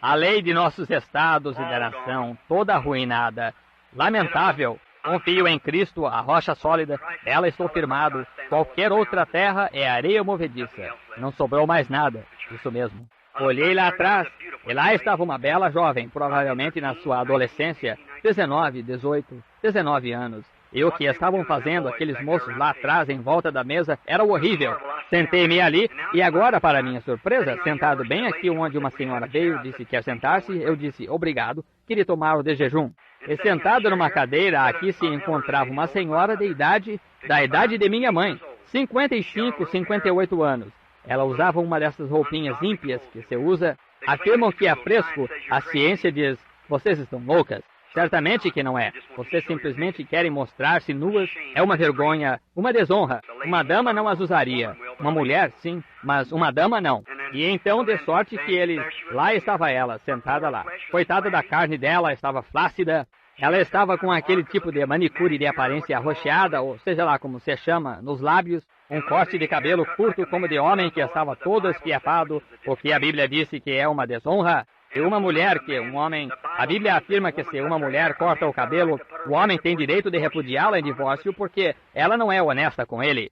A lei de nossos estados e da nação, toda arruinada. Lamentável. Confio em Cristo, a rocha sólida, ela estou firmado. Qualquer outra terra é areia movediça. Não sobrou mais nada. Isso mesmo. Olhei lá atrás, e lá estava uma bela jovem, provavelmente na sua adolescência, 19, 18, 19 anos. E o que estavam fazendo aqueles moços lá atrás, em volta da mesa, era horrível. Sentei-me ali, e agora, para minha surpresa, sentado bem aqui onde uma senhora veio, disse que quer sentar-se, eu disse, obrigado, queria tomar o de jejum. E sentada numa cadeira, aqui se encontrava uma senhora da idade de minha mãe, 55, 58 anos. Ela usava uma dessas roupinhas ímpias que se usa. Afirmam que é fresco, a ciência diz, vocês estão loucas. Certamente que não é. Vocês simplesmente querem mostrar-se nuas. É uma vergonha, uma desonra. Uma dama não as usaria. Uma mulher, sim, mas uma dama não. E então, de sorte que eles... Lá estava ela, sentada lá. Coitada da carne dela, estava flácida. Ela estava com aquele tipo de manicure de aparência arroxeada, ou seja lá como se chama, nos lábios. um corte de cabelo curto como de homem que estava todo espiafado, o que a Bíblia disse que é uma desonra. E uma mulher que um homem... A Bíblia afirma que se uma mulher corta o cabelo, o homem tem direito de repudiá-la em divórcio porque ela não é honesta com ele.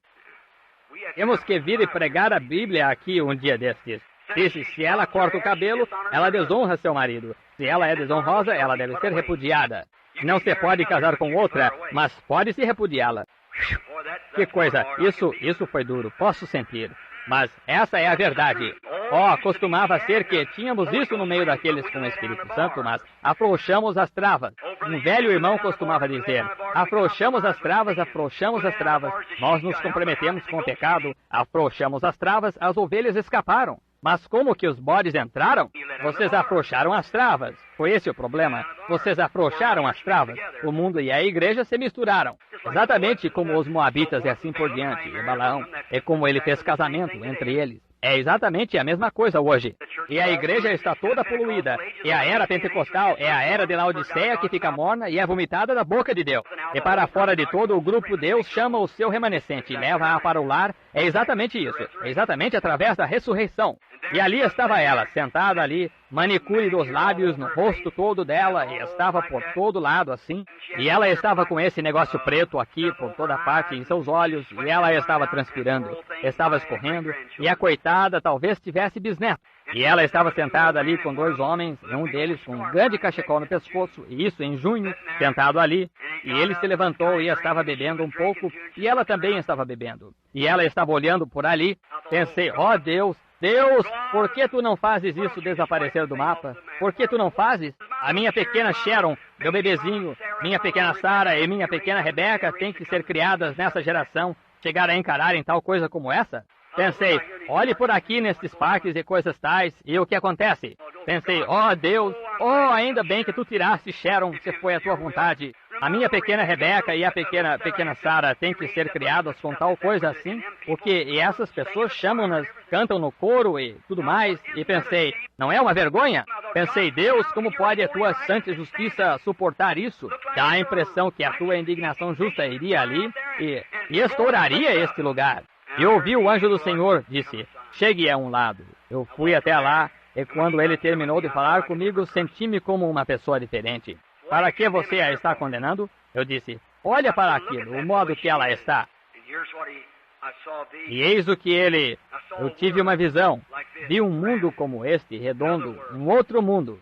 Temos que vir e pregar a Bíblia aqui um dia destes. Disse, se ela corta o cabelo, ela desonra seu marido. Se ela é desonrosa, ela deve ser repudiada. Não se pode casar com outra, mas pode se repudiá-la. Que coisa, isso foi duro, posso sentir. Mas essa é a verdade. Costumava ser que tínhamos isso no meio daqueles com o Espírito Santo, mas afrouxamos as travas. Um velho irmão costumava dizer, afrouxamos as travas, afrouxamos as travas. Nós nos comprometemos com o pecado, afrouxamos as travas, as ovelhas escaparam. Mas como que os bodes entraram? Vocês afrouxaram as travas. Foi esse o problema. Vocês afrouxaram as travas. O mundo e a igreja se misturaram. Exatamente como os moabitas e assim por diante. E Balaão. É como ele fez casamento entre eles. É exatamente a mesma coisa hoje. E a igreja está toda poluída. E a era pentecostal é a era de Laodiceia que fica morna e é vomitada da boca de Deus. E para fora de todo o grupo, Deus chama o seu remanescente e leva-a para o lar. É exatamente isso. É exatamente através da ressurreição. E ali estava ela, sentada ali, manicure dos lábios no rosto todo dela, e estava por todo lado assim. E ela estava com esse negócio preto aqui por toda parte em seus olhos, e ela estava transpirando, estava escorrendo, e a coitada talvez tivesse bisneto. E ela estava sentada ali com dois homens, e um deles com um grande cachecol no pescoço, e isso em junho, sentado ali. E ele se levantou e estava bebendo um pouco, e ela também estava bebendo. E ela estava olhando por ali. Pensei, Deus, por que tu não fazes isso desaparecer do mapa? Por que tu não fazes? A minha pequena Sharon, meu bebezinho, minha pequena Sarah e minha pequena Rebecca têm que ser criadas nessa geração, chegar a encarar em tal coisa como essa? Pensei, olhe por aqui nestes parques e coisas tais, e o que acontece? Pensei, Deus, ainda bem que tu tiraste Sharon, se foi a tua vontade. A minha pequena Rebecca e a pequena Sarah têm que ser criadas com tal coisa assim, e essas pessoas chamam-nas, cantam no coro e tudo mais, e pensei, não é uma vergonha? Pensei, Deus, como pode a tua santa justiça suportar isso? Dá a impressão que a tua indignação justa iria ali e estouraria este lugar. E ouvi o anjo do Senhor, disse, chegue a um lado. Eu fui até lá, e quando ele terminou de falar comigo, senti-me como uma pessoa diferente. Para que você a está condenando? Eu disse, olha para aquilo, o modo que ela está. E eis o que eu tive uma visão. Vi um mundo como este, redondo, um outro mundo.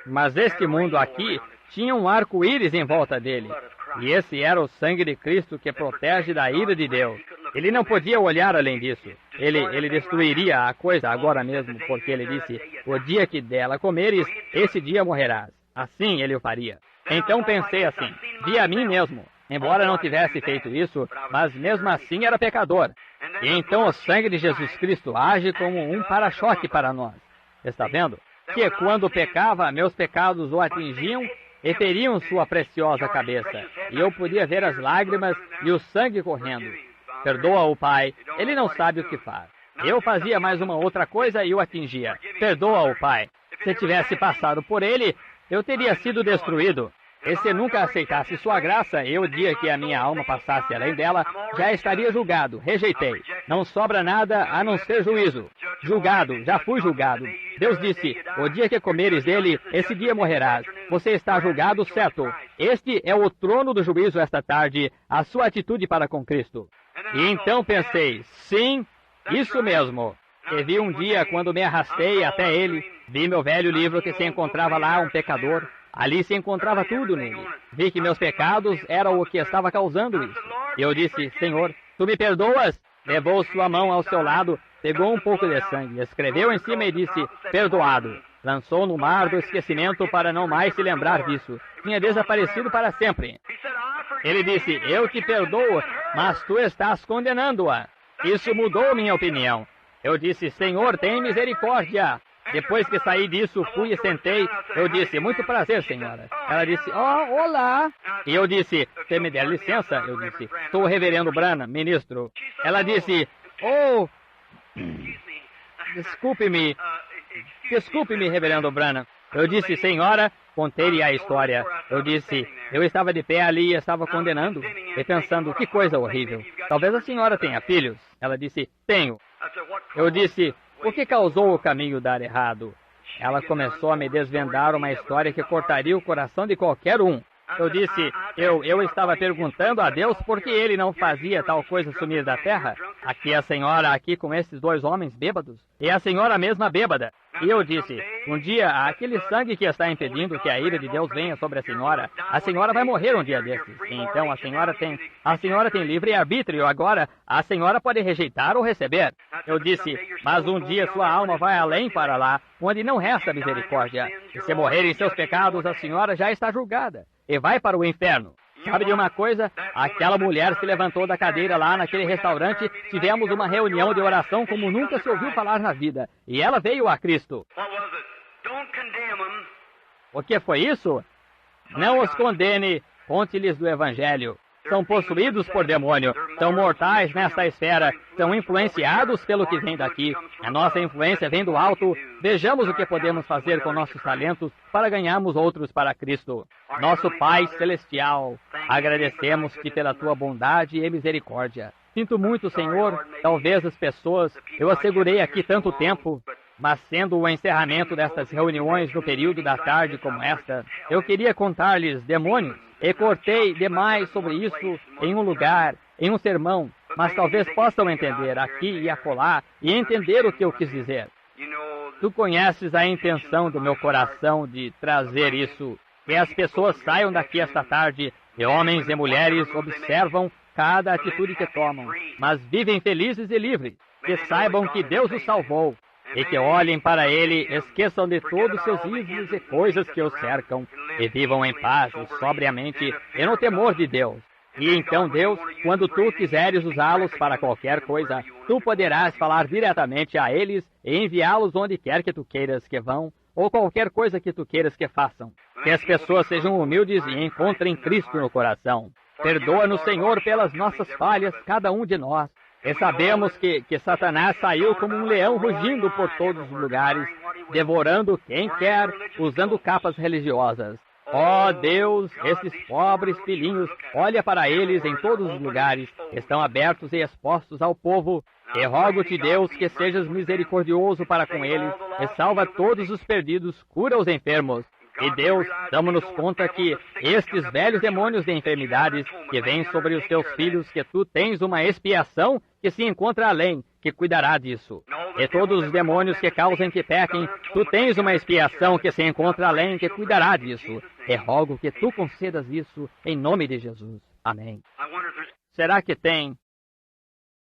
Mas este mundo aqui tinha um arco-íris em volta dele. E esse era o sangue de Cristo que protege da ira de Deus. Ele não podia olhar além disso. Ele destruiria a coisa agora mesmo, porque ele disse, o dia que dela comeres, esse dia morrerás. Assim ele o faria. Então pensei assim, vi a mim mesmo, embora não tivesse feito isso, mas mesmo assim era pecador. E então o sangue de Jesus Cristo age como um para-choque para nós. Está vendo? Que quando pecava, meus pecados o atingiam e feriam sua preciosa cabeça. E eu podia ver as lágrimas e o sangue correndo. Perdoa-o, Pai, ele não sabe o que faz. Eu fazia mais uma outra coisa e o atingia. Perdoa-o, Pai. Se tivesse passado por ele, eu teria sido destruído. E se nunca aceitasse sua graça, e o dia que a minha alma passasse além dela, já estaria julgado. Rejeitei. Não sobra nada a não ser juízo. Julgado, já fui julgado. Deus disse, o dia que comeres dele, esse dia morrerás. Você está julgado, certo? Este é o trono do juízo esta tarde, a sua atitude para com Cristo. E então pensei, sim, isso mesmo. E vi um dia, quando me arrastei até ele, vi meu velho livro que se encontrava lá, um pecador. Ali se encontrava tudo nele. Vi que meus pecados eram o que estava causando isso. E eu disse, Senhor, tu me perdoas? Levou sua mão ao seu lado, pegou um pouco de sangue, escreveu em cima e disse, perdoado. Lançou no mar do esquecimento para não mais se lembrar disso. Tinha desaparecido para sempre. Ele disse, eu te perdoo, mas tu estás condenando-a. Isso mudou minha opinião. Eu disse, Senhor, tem misericórdia. Depois que saí disso, fui e sentei. Eu disse, muito prazer, senhora. Ela disse, olá. E eu disse, se me der licença, eu disse, sou o reverendo Branham, ministro. Ela disse, desculpe-me, reverendo Branham. Eu disse, senhora, contei-lhe a história. Eu disse, eu estava de pé ali e estava condenando, e pensando, que coisa horrível. Talvez a senhora tenha filhos. Ela disse, tenho. Eu disse, o que causou o caminho dar errado? Ela começou a me desvendar uma história que cortaria o coração de qualquer um. Eu disse, eu estava perguntando a Deus por que ele não fazia tal coisa sumir da terra. Aqui a senhora, aqui com esses dois homens bêbados, e a senhora mesma bêbada. E eu disse, um dia, aquele sangue que está impedindo que a ira de Deus venha sobre a senhora vai morrer um dia desses. Então a senhora tem livre arbítrio, agora a senhora pode rejeitar ou receber. Eu disse, mas um dia sua alma vai além para lá, onde não resta misericórdia. E se morrer em seus pecados, a senhora já está julgada e vai para o inferno. Sabe de uma coisa? Aquela mulher se levantou da cadeira lá naquele restaurante, tivemos uma reunião de oração como nunca se ouviu falar na vida, e ela veio a Cristo. O que foi isso? Não os condene, conte-lhes do Evangelho. São possuídos por demônio, são mortais nesta esfera, são influenciados pelo que vem daqui. A nossa influência vem do alto. Vejamos o que podemos fazer com nossos talentos para ganharmos outros para Cristo. Nosso Pai Celestial, agradecemos-te pela tua bondade e misericórdia. Sinto muito, Senhor, talvez as pessoas, eu assegurei aqui tanto tempo, mas sendo o encerramento destas reuniões no período da tarde como esta, eu queria contar-lhes demônios. E cortei demais sobre isso em um lugar, em um sermão, mas talvez possam entender aqui e acolá e entender o que eu quis dizer. Tu conheces a intenção do meu coração de trazer isso, que as pessoas saiam daqui esta tarde, e homens e mulheres observam cada atitude que tomam, mas vivem felizes e livres, que saibam que Deus os salvou, e que olhem para Ele, esqueçam de todos seus ídolos e coisas que os cercam, e vivam em paz e sobriamente e no temor de Deus. E então, Deus, quando Tu quiseres usá-los para qualquer coisa, Tu poderás falar diretamente a eles e enviá-los onde quer que Tu queiras que vão, ou qualquer coisa que Tu queiras que façam. Que as pessoas sejam humildes e encontrem Cristo no coração. Perdoa-nos, Senhor, pelas nossas falhas, cada um de nós. E sabemos que Satanás saiu como um leão rugindo por todos os lugares, devorando quem quer, usando capas religiosas. Ó Deus, esses pobres filhinhos, olha para eles em todos os lugares, estão abertos e expostos ao povo. E rogo-te, Deus, que sejas misericordioso para com eles, e salva todos os perdidos, cura os enfermos. E Deus, damos-nos conta que estes velhos demônios de enfermidades que vêm sobre os teus filhos, que tu tens uma expiação que se encontra além, que cuidará disso. E todos os demônios que causam que pequem, tu tens uma expiação que se encontra além, que cuidará disso. E rogo que tu concedas isso em nome de Jesus. Amém. Será que tem